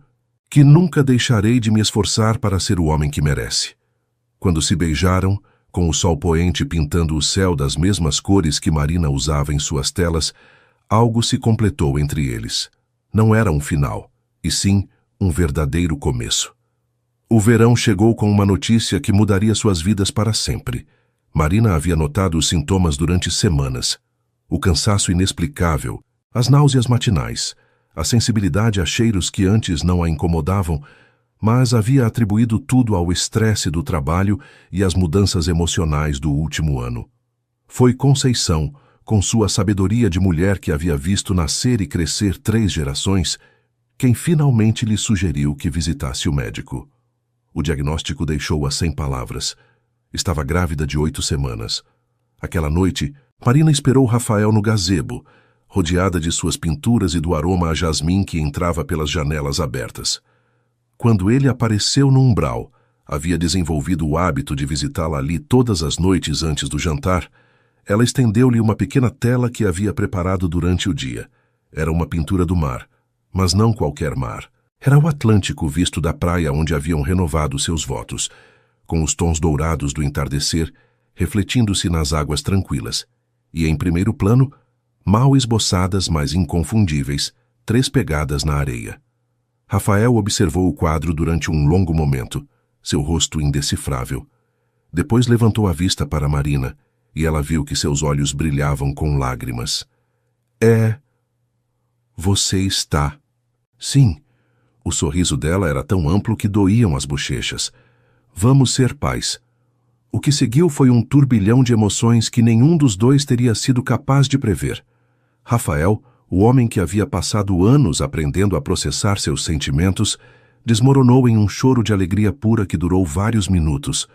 que nunca deixarei de me esforçar para ser o homem que merece. Quando se beijaram, com o sol poente pintando o céu das mesmas cores que Marina usava em suas telas, algo se completou entre eles. Não era um final, e sim um verdadeiro começo. O verão chegou com uma notícia que mudaria suas vidas para sempre. Marina havia notado os sintomas durante semanas. O cansaço inexplicável, as náuseas matinais, a sensibilidade a cheiros que antes não a incomodavam, mas havia atribuído tudo ao estresse do trabalho e às mudanças emocionais do último ano. Foi Conceição, com sua sabedoria de mulher que havia visto nascer e crescer 3 gerações, quem finalmente lhe sugeriu que visitasse o médico. O diagnóstico deixou-a sem palavras. Estava grávida de 8 semanas. Aquela noite, Marina esperou Rafael no gazebo, rodeada de suas pinturas e do aroma a jasmim que entrava pelas janelas abertas. Quando ele apareceu no umbral, havia desenvolvido o hábito de visitá-la ali todas as noites antes do jantar, ela estendeu-lhe uma pequena tela que havia preparado durante o dia. Era uma pintura do mar, mas não qualquer mar. Era o Atlântico visto da praia onde haviam renovado seus votos, com os tons dourados do entardecer, refletindo-se nas águas tranquilas, e em primeiro plano, mal esboçadas, mas inconfundíveis, 3 pegadas na areia. Rafael observou o quadro durante um longo momento, seu rosto indecifrável. Depois levantou a vista para Marina, e ela viu que seus olhos brilhavam com lágrimas. Você está... Sim. O sorriso dela era tão amplo que doíam as bochechas. Vamos ser pais. O que seguiu foi um turbilhão de emoções que nenhum dos dois teria sido capaz de prever. Rafael, o homem que havia passado anos aprendendo a processar seus sentimentos, desmoronou em um choro de alegria pura que durou vários minutos.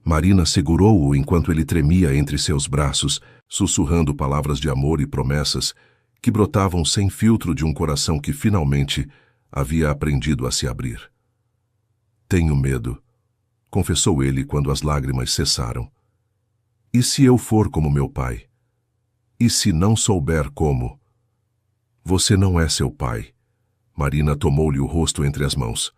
Marina segurou-o enquanto ele tremia entre seus braços, sussurrando palavras de amor e promessas que brotavam sem filtro de um coração que finalmente havia aprendido a se abrir. Tenho medo, confessou ele quando as lágrimas cessaram. E se eu for como meu pai? E se não souber como? Você não é seu pai. Marina tomou-lhe o rosto entre as mãos.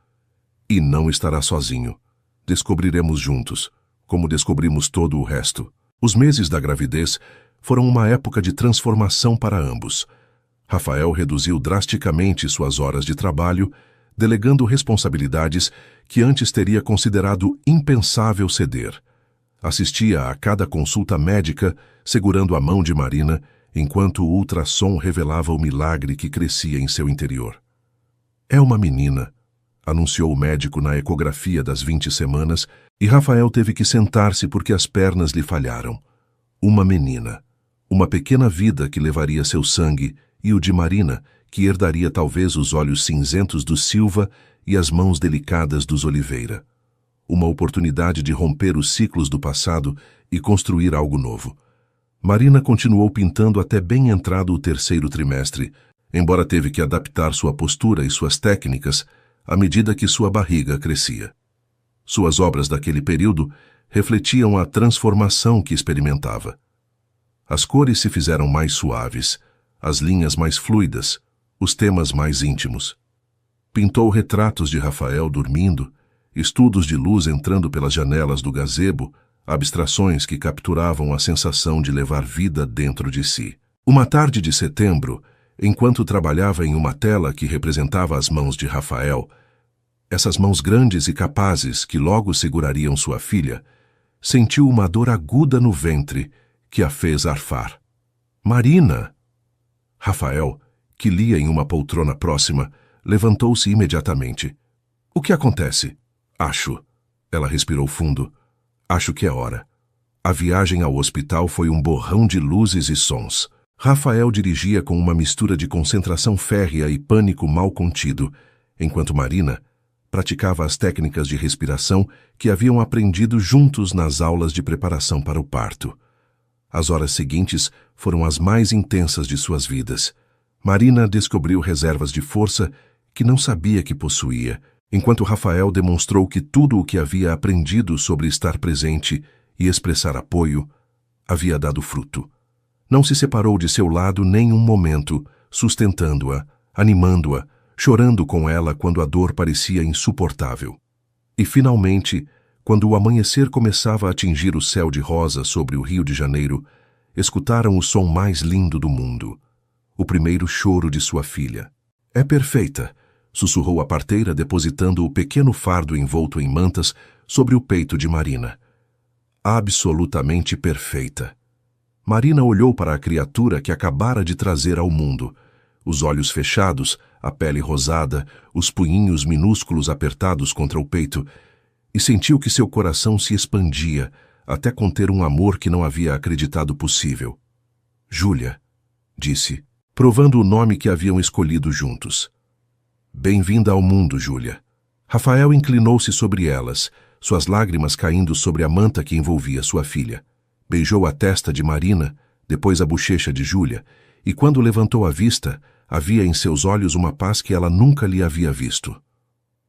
E não estará sozinho. Descobriremos juntos, como descobrimos todo o resto. Os meses da gravidez foram uma época de transformação para ambos. Rafael reduziu drasticamente suas horas de trabalho, delegando responsabilidades que antes teria considerado impensável ceder. Assistia a cada consulta médica, segurando a mão de Marina, enquanto o ultrassom revelava o milagre que crescia em seu interior. É uma menina, anunciou o médico na ecografia das 20 semanas, e Rafael teve que sentar-se porque as pernas lhe falharam. Uma menina. Uma pequena vida que levaria seu sangue, e o de Marina, que herdaria talvez os olhos cinzentos do Silva e as mãos delicadas dos Oliveira. Uma oportunidade de romper os ciclos do passado e construir algo novo. Marina continuou pintando até bem entrado o 3º trimestre, embora teve que adaptar sua postura e suas técnicas à medida que sua barriga crescia. Suas obras daquele período refletiam a transformação que experimentava. As cores se fizeram mais suaves, as linhas mais fluidas, os temas mais íntimos. Pintou retratos de Rafael dormindo, estudos de luz entrando pelas janelas do gazebo, abstrações que capturavam a sensação de levar vida dentro de si. Uma tarde de setembro, enquanto trabalhava em uma tela que representava as mãos de Rafael, essas mãos grandes e capazes que logo segurariam sua filha, sentiu uma dor aguda no ventre que a fez arfar. Marina! Rafael, que lia em uma poltrona próxima, levantou-se imediatamente. O que acontece? Acho. Ela respirou fundo. Acho que é hora. A viagem ao hospital foi um borrão de luzes e sons. Rafael dirigia com uma mistura de concentração férrea e pânico mal contido, enquanto Marina praticava as técnicas de respiração que haviam aprendido juntos nas aulas de preparação para o parto. As horas seguintes foram as mais intensas de suas vidas. Marina descobriu reservas de força que não sabia que possuía, enquanto Rafael demonstrou que tudo o que havia aprendido sobre estar presente e expressar apoio havia dado fruto. Não se separou de seu lado nem um momento, sustentando-a, animando-a, chorando com ela quando a dor parecia insuportável. E, finalmente, quando o amanhecer começava a atingir o céu de rosa sobre o Rio de Janeiro, escutaram o som mais lindo do mundo, o primeiro choro de sua filha. É perfeita, sussurrou a parteira, depositando o pequeno fardo envolto em mantas sobre o peito de Marina. Absolutamente perfeita. Marina olhou para a criatura que acabara de trazer ao mundo. Os olhos fechados, a pele rosada, os punhinhos minúsculos apertados contra o peito, e sentiu que seu coração se expandia até conter um amor que não havia acreditado possível. Júlia, disse, provando o nome que haviam escolhido juntos. Bem-vinda ao mundo, Júlia. Rafael inclinou-se sobre elas, suas lágrimas caindo sobre a manta que envolvia sua filha. Beijou a testa de Marina, depois a bochecha de Júlia, e quando levantou a vista, havia em seus olhos uma paz que ela nunca lhe havia visto.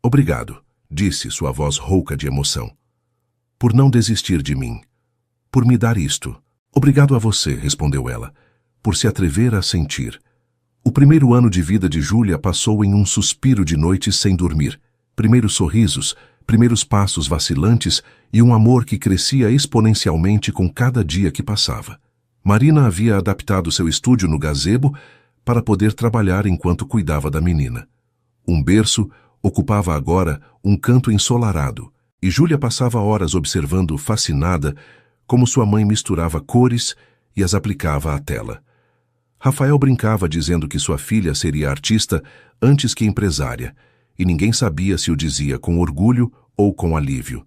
Obrigado, disse sua voz rouca de emoção. Por não desistir de mim. Por me dar isto. Obrigado a você, respondeu ela, por se atrever a sentir. O primeiro ano de vida de Júlia passou em um suspiro de noites sem dormir. Primeiros sorrisos, primeiros passos vacilantes e um amor que crescia exponencialmente com cada dia que passava. Marina havia adaptado seu estúdio no gazebo para poder trabalhar enquanto cuidava da menina. Um berço ocupava agora um canto ensolarado, e Júlia passava horas observando fascinada como sua mãe misturava cores e as aplicava à tela. Rafael brincava dizendo que sua filha seria artista antes que empresária, e ninguém sabia se o dizia com orgulho ou com alívio.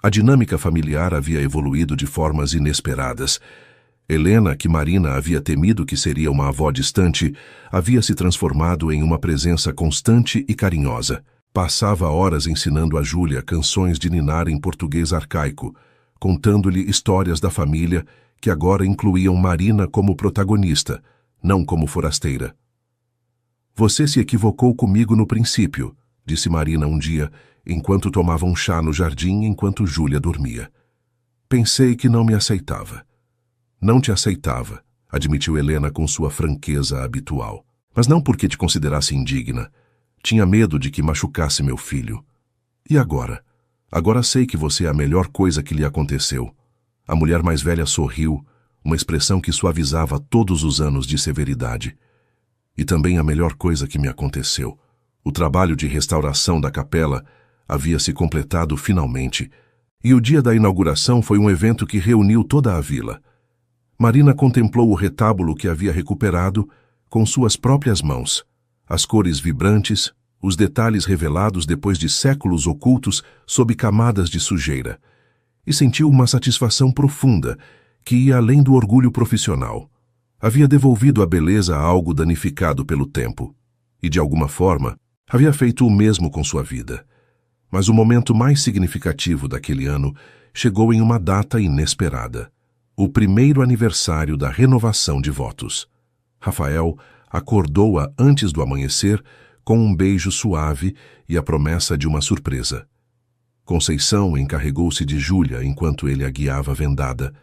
A dinâmica familiar havia evoluído de formas inesperadas. Helena, que Marina havia temido que seria uma avó distante, havia se transformado em uma presença constante e carinhosa. Passava horas ensinando a Júlia canções de ninar em português arcaico, contando-lhe histórias da família que agora incluíam Marina como protagonista, não como forasteira. Você se equivocou comigo no princípio, disse Marina um dia, enquanto tomava um chá no jardim enquanto Júlia dormia. Pensei que não me aceitava. Não te aceitava, admitiu Helena com sua franqueza habitual. Mas não porque te considerasse indigna. Tinha medo de que machucasse meu filho. E agora? Agora sei que você é a melhor coisa que lhe aconteceu. A mulher mais velha sorriu, uma expressão que suavizava todos os anos de severidade. E também a melhor coisa que me aconteceu. O trabalho de restauração da capela havia se completado finalmente, E o dia da inauguração foi um evento que reuniu toda a vila. Marina contemplou o retábulo que havia recuperado com suas próprias mãos, as cores vibrantes, os detalhes revelados depois de séculos ocultos sob camadas de sujeira, e sentiu uma satisfação profunda que ia além do orgulho profissional. Havia devolvido a beleza a algo danificado pelo tempo, e de alguma forma havia feito o mesmo com sua vida. Mas o momento mais significativo daquele ano chegou em uma data inesperada: o primeiro aniversário da renovação de votos. Rafael acordou-a antes do amanhecer com um beijo suave e a promessa de uma surpresa. Conceição encarregou-se de Júlia enquanto ele a guiava vendada.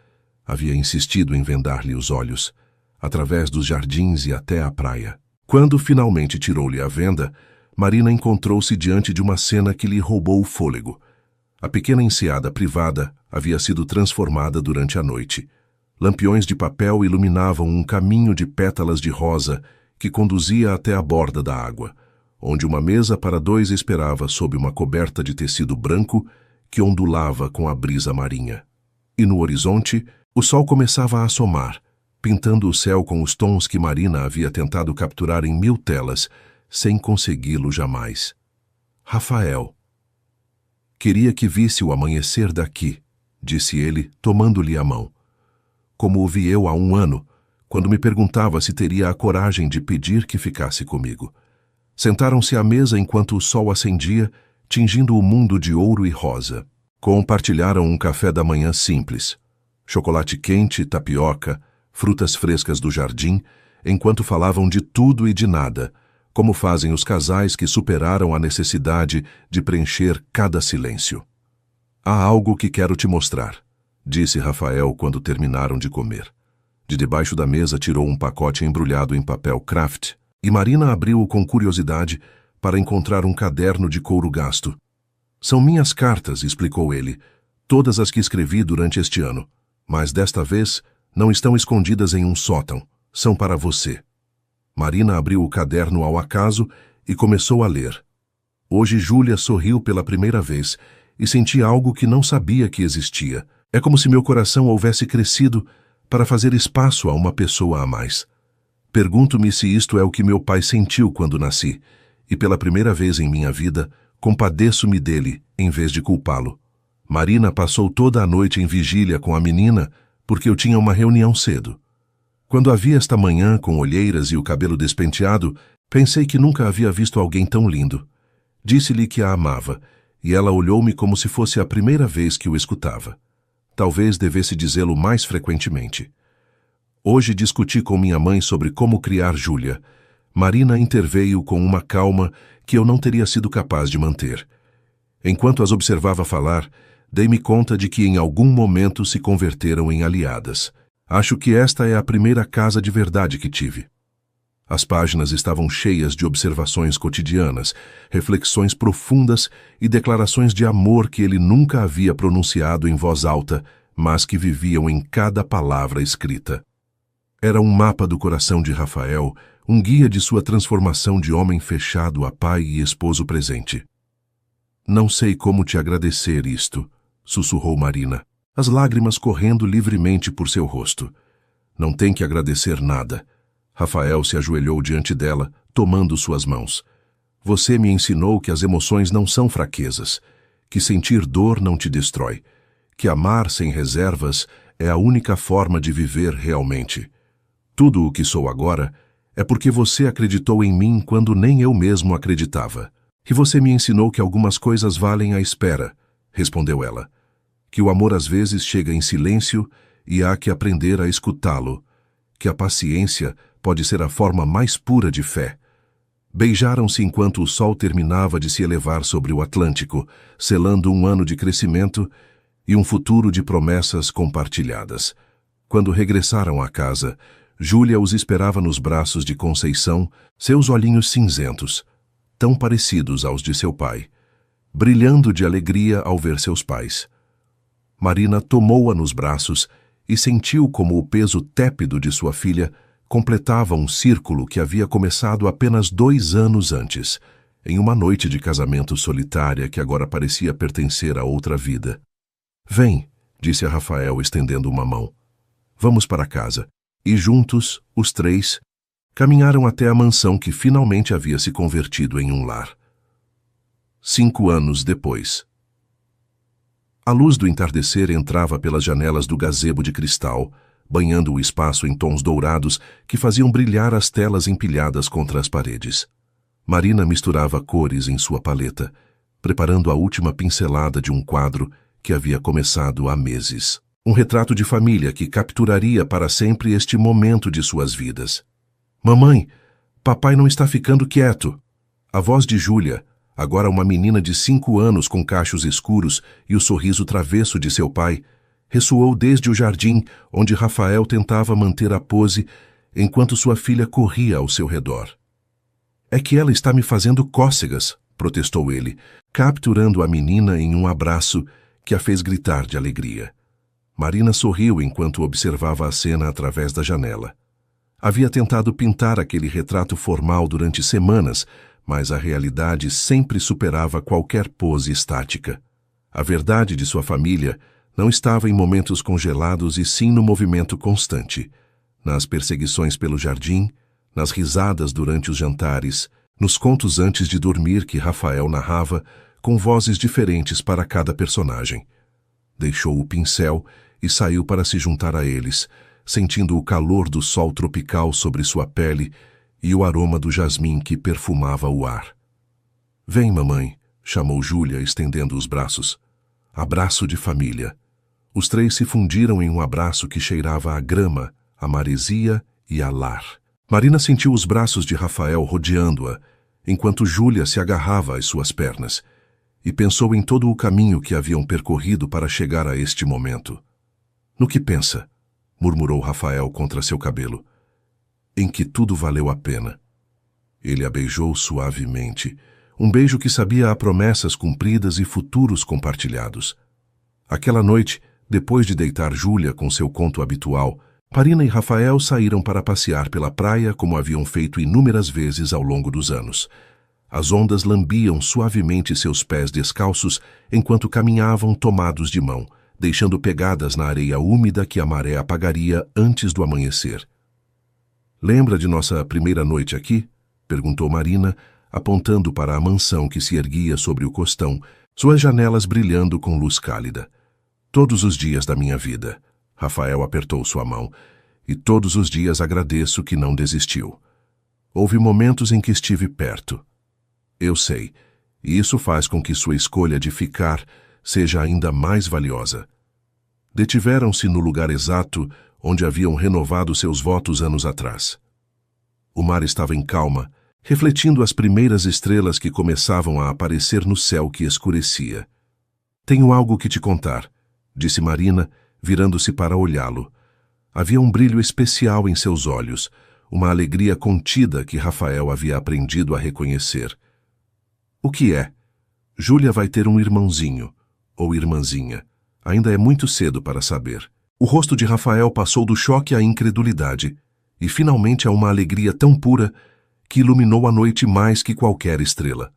Havia insistido em vendar-lhe os olhos, através dos jardins e até a praia. Quando finalmente tirou-lhe a venda, Marina encontrou-se diante de uma cena que lhe roubou o fôlego. A pequena enseada privada havia sido transformada durante a noite. Lampiões de papel iluminavam um caminho de pétalas de rosa que conduzia até a borda da água, onde uma mesa para dois esperava sob uma coberta de tecido branco que ondulava com a brisa marinha. E no horizonte, o sol começava a assomar, pintando o céu com os tons que Marina havia tentado capturar em 1000 telas, sem consegui-lo jamais. Rafael. Queria que visse o amanhecer daqui, disse ele, tomando-lhe a mão. Como o vi eu há 1 ano, quando me perguntava se teria a coragem de pedir que ficasse comigo. Sentaram-se à mesa enquanto o sol acendia, tingindo o mundo de ouro e rosa. Compartilharam um café da manhã simples. Chocolate quente, tapioca, frutas frescas do jardim, enquanto falavam de tudo e de nada, como fazem os casais que superaram a necessidade de preencher cada silêncio. Há algo que quero te mostrar, disse Rafael quando terminaram de comer. De debaixo da mesa tirou um pacote embrulhado em papel craft e Marina abriu-o com curiosidade para encontrar um caderno de couro gasto. São minhas cartas, explicou ele, todas as que escrevi durante este ano, mas desta vez não estão escondidas em um sótão, são para você. Marina abriu o caderno ao acaso e começou a ler. Hoje Júlia sorriu pela primeira vez e senti algo que não sabia que existia. É como se meu coração houvesse crescido para fazer espaço a uma pessoa a mais. Pergunto-me se isto é o que meu pai sentiu quando nasci, e pela primeira vez em minha vida, compadeço-me dele, em vez de culpá-lo. Marina passou toda a noite em vigília com a menina, porque eu tinha uma reunião cedo. Quando a vi esta manhã com olheiras e o cabelo despenteado, pensei que nunca havia visto alguém tão lindo. Disse-lhe que a amava, e ela olhou-me como se fosse a primeira vez que o escutava. Talvez devesse dizê-lo mais frequentemente. Hoje discuti com minha mãe sobre como criar Júlia. Marina interveio com uma calma que eu não teria sido capaz de manter. Enquanto as observava falar, dei-me conta de que em algum momento se converteram em aliadas. Acho que esta é a primeira casa de verdade que tive. As páginas estavam cheias de observações cotidianas, reflexões profundas e declarações de amor que ele nunca havia pronunciado em voz alta, mas que viviam em cada palavra escrita. Era um mapa do coração de Rafael, um guia de sua transformação de homem fechado a pai e esposo presente. Não sei como te agradecer isto, sussurrou Marina, as lágrimas correndo livremente por seu rosto. Não tem que agradecer nada. Rafael se ajoelhou diante dela, tomando suas mãos. Você me ensinou que as emoções não são fraquezas, que sentir dor não te destrói, que amar sem reservas é a única forma de viver realmente. Tudo o que sou agora é porque você acreditou em mim quando nem eu mesmo acreditava. E você me ensinou que algumas coisas valem a espera, respondeu ela. Que o amor às vezes chega em silêncio e há que aprender a escutá-lo. Que a paciência pode ser a forma mais pura de fé. Beijaram-se enquanto o sol terminava de se elevar sobre o Atlântico, selando um ano de crescimento e um futuro de promessas compartilhadas. Quando regressaram à casa, Júlia os esperava nos braços de Conceição, seus olhinhos cinzentos, tão parecidos aos de seu pai, brilhando de alegria ao ver seus pais. Marina tomou-a nos braços e sentiu como o peso tépido de sua filha completava um círculo que havia começado apenas 2 anos antes, em uma noite de casamento solitária que agora parecia pertencer a outra vida. Vem, disse a Rafael, estendendo uma mão. Vamos para casa. E juntos, os três, caminharam até a mansão que finalmente havia se convertido em um lar. 5 anos depois. A luz do entardecer entrava pelas janelas do gazebo de cristal, banhando o espaço em tons dourados que faziam brilhar as telas empilhadas contra as paredes. Marina misturava cores em sua paleta, preparando a última pincelada de um quadro que havia começado há meses. Um retrato de família que capturaria para sempre este momento de suas vidas. Mamãe, papai não está ficando quieto. A voz de Júlia, agora uma menina de 5 anos com cachos escuros e o sorriso travesso de seu pai, ressoou desde o jardim onde Rafael tentava manter a pose enquanto sua filha corria ao seu redor. É que ela está me fazendo cócegas, protestou ele, capturando a menina em um abraço que a fez gritar de alegria. Marina sorriu enquanto observava a cena através da janela. Havia tentado pintar aquele retrato formal durante semanas, mas a realidade sempre superava qualquer pose estática. A verdade de sua família não estava em momentos congelados e sim no movimento constante, nas perseguições pelo jardim, nas risadas durante os jantares, nos contos antes de dormir que Rafael narrava, com vozes diferentes para cada personagem. Deixou o pincel e saiu para se juntar a eles, sentindo o calor do sol tropical sobre sua pele e o aroma do jasmim que perfumava o ar. Vem, mamãe, chamou Júlia, estendendo os braços. Abraço de família. Os três se fundiram em um abraço que cheirava a grama, a maresia e a lar. Marina sentiu os braços de Rafael rodeando-a, enquanto Júlia se agarrava às suas pernas, e pensou em todo o caminho que haviam percorrido para chegar a este momento. No que pensa? Murmurou Rafael contra seu cabelo. Em que tudo valeu a pena. Ele a beijou suavemente, um beijo que sabia a promessas cumpridas e futuros compartilhados. Aquela noite, depois de deitar Júlia com seu conto habitual, Marina e Rafael saíram para passear pela praia como haviam feito inúmeras vezes ao longo dos anos. As ondas lambiam suavemente seus pés descalços enquanto caminhavam tomados de mão, deixando pegadas na areia úmida que a maré apagaria antes do amanhecer. Lembra de nossa primeira noite aqui? Perguntou Marina, apontando para a mansão que se erguia sobre o costão, suas janelas brilhando com luz cálida. Todos os dias da minha vida. Rafael apertou sua mão. E todos os dias agradeço que não desistiu. Houve momentos em que estive perto. Eu sei, e isso faz com que sua escolha de ficar seja ainda mais valiosa. Detiveram-se no lugar exato onde haviam renovado seus votos anos atrás. O mar estava em calma, refletindo as primeiras estrelas que começavam a aparecer no céu que escurecia. Tenho algo que te contar, disse Marina, virando-se para olhá-lo. Havia um brilho especial em seus olhos, uma alegria contida que Rafael havia aprendido a reconhecer. O que é? Júlia vai ter um irmãozinho, ou irmãzinha. Ainda é muito cedo para saber. O rosto de Rafael passou do choque à incredulidade, e finalmente a uma alegria tão pura que iluminou a noite mais que qualquer estrela.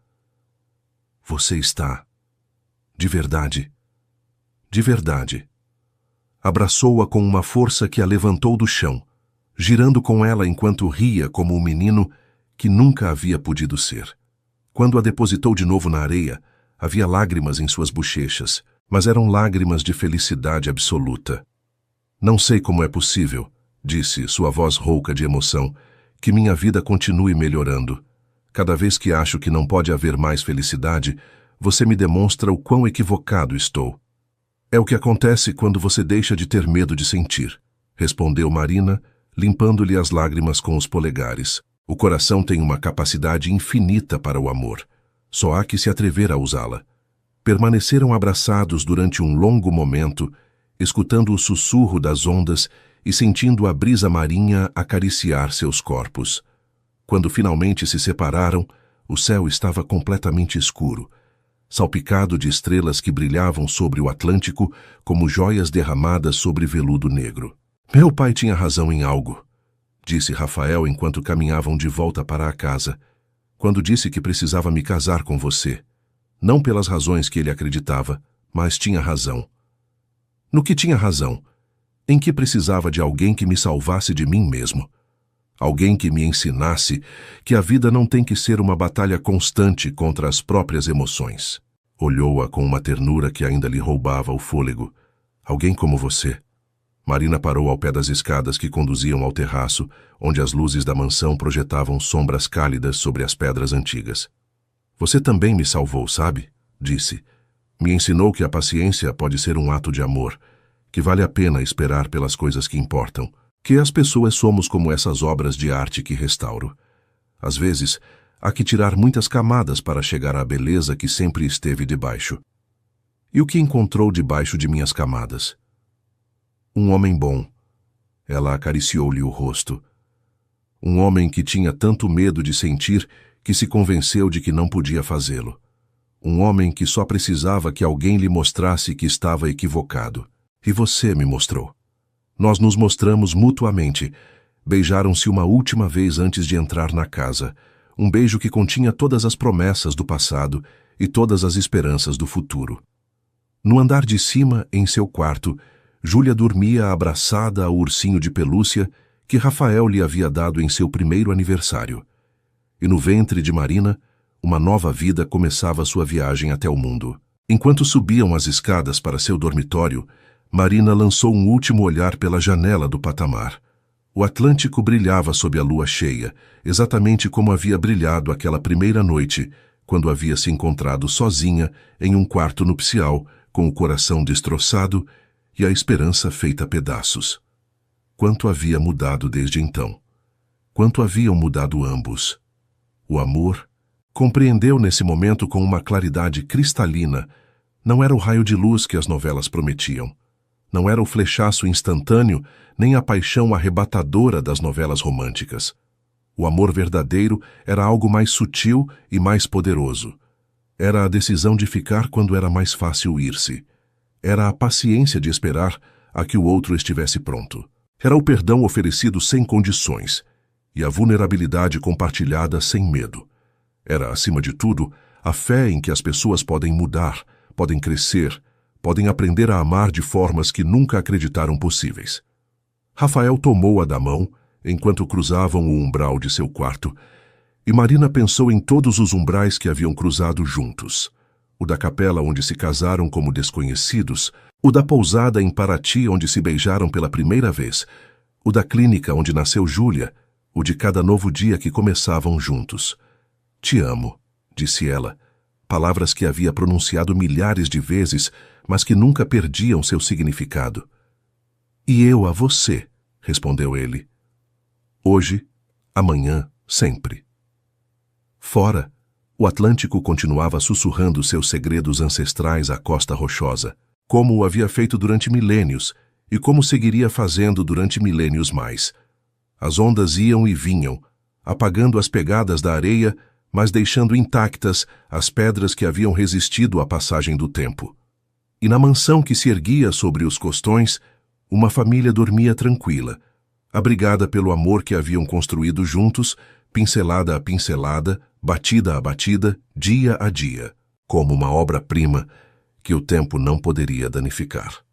Você está... de verdade. De verdade. Abraçou-a com uma força que a levantou do chão, girando com ela enquanto ria como um menino que nunca havia podido ser. Quando a depositou de novo na areia, havia lágrimas em suas bochechas, mas eram lágrimas de felicidade absoluta. Não sei como é possível, disse, sua voz rouca de emoção, que minha vida continue melhorando. Cada vez que acho que não pode haver mais felicidade, você me demonstra o quão equivocado estou. É o que acontece quando você deixa de ter medo de sentir, respondeu Marina, limpando-lhe as lágrimas com os polegares. O coração tem uma capacidade infinita para o amor. Só há que se atrever a usá-la. Permaneceram abraçados durante um longo momento, escutando o sussurro das ondas e sentindo a brisa marinha acariciar seus corpos. Quando finalmente se separaram, o céu estava completamente escuro, salpicado de estrelas que brilhavam sobre o Atlântico como joias derramadas sobre veludo negro. Meu pai tinha razão em algo, disse Rafael enquanto caminhavam de volta para a casa, quando disse que precisava me casar com você. Não pelas razões que ele acreditava, mas tinha razão. No que tinha razão, em que precisava de alguém que me salvasse de mim mesmo. Alguém que me ensinasse que a vida não tem que ser uma batalha constante contra as próprias emoções. Olhou-a com uma ternura que ainda lhe roubava o fôlego. Alguém como você. Marina parou ao pé das escadas que conduziam ao terraço, onde as luzes da mansão projetavam sombras cálidas sobre as pedras antigas. Você também me salvou, sabe? Disse. Me ensinou que a paciência pode ser um ato de amor, que vale a pena esperar pelas coisas que importam, que as pessoas somos como essas obras de arte que restauro. Às vezes, há que tirar muitas camadas para chegar à beleza que sempre esteve debaixo. E o que encontrou debaixo de minhas camadas? Um homem bom. Ela acariciou-lhe o rosto. Um homem que tinha tanto medo de sentir que se convenceu de que não podia fazê-lo. Um homem que só precisava que alguém lhe mostrasse que estava equivocado. E você me mostrou. Nós nos mostramos mutuamente. Beijaram-se uma última vez antes de entrar na casa. Um beijo que continha todas as promessas do passado e todas as esperanças do futuro. No andar de cima, em seu quarto, Júlia dormia abraçada ao ursinho de pelúcia que Rafael lhe havia dado em seu primeiro aniversário. E no ventre de Marina, uma nova vida começava sua viagem até o mundo. Enquanto subiam as escadas para seu dormitório, Marina lançou um último olhar pela janela do patamar. O Atlântico brilhava sob a lua cheia, exatamente como havia brilhado aquela primeira noite, quando havia se encontrado sozinha em um quarto nupcial, com o coração destroçado e a esperança feita a pedaços. Quanto havia mudado desde então? Quanto haviam mudado ambos? O amor, compreendeu nesse momento com uma claridade cristalina, não era o raio de luz que as novelas prometiam. Não era o flechaço instantâneo, nem a paixão arrebatadora das novelas românticas. O amor verdadeiro era algo mais sutil e mais poderoso. Era a decisão de ficar quando era mais fácil ir-se. Era a paciência de esperar a que o outro estivesse pronto. Era o perdão oferecido sem condições e a vulnerabilidade compartilhada sem medo. Era, acima de tudo, a fé em que as pessoas podem mudar, podem crescer, podem aprender a amar de formas que nunca acreditaram possíveis. Rafael tomou-a da mão enquanto cruzavam o umbral de seu quarto, e Marina pensou em todos os umbrais que haviam cruzado juntos. O da capela onde se casaram como desconhecidos, o da pousada em Paraty onde se beijaram pela primeira vez, o da clínica onde nasceu Júlia, o de cada novo dia que começavam juntos. Te amo, disse ela, palavras que havia pronunciado milhares de vezes, mas que nunca perdiam seu significado. E eu a você, respondeu ele. Hoje, amanhã, sempre. Fora, o Atlântico continuava sussurrando seus segredos ancestrais à costa rochosa, como o havia feito durante milênios e como seguiria fazendo durante milênios mais. As ondas iam e vinham, apagando as pegadas da areia, mas deixando intactas as pedras que haviam resistido à passagem do tempo. E na mansão que se erguia sobre os costões, uma família dormia tranquila, abrigada pelo amor que haviam construído juntos, pincelada a pincelada, batida a batida, dia a dia, como uma obra-prima que o tempo não poderia danificar.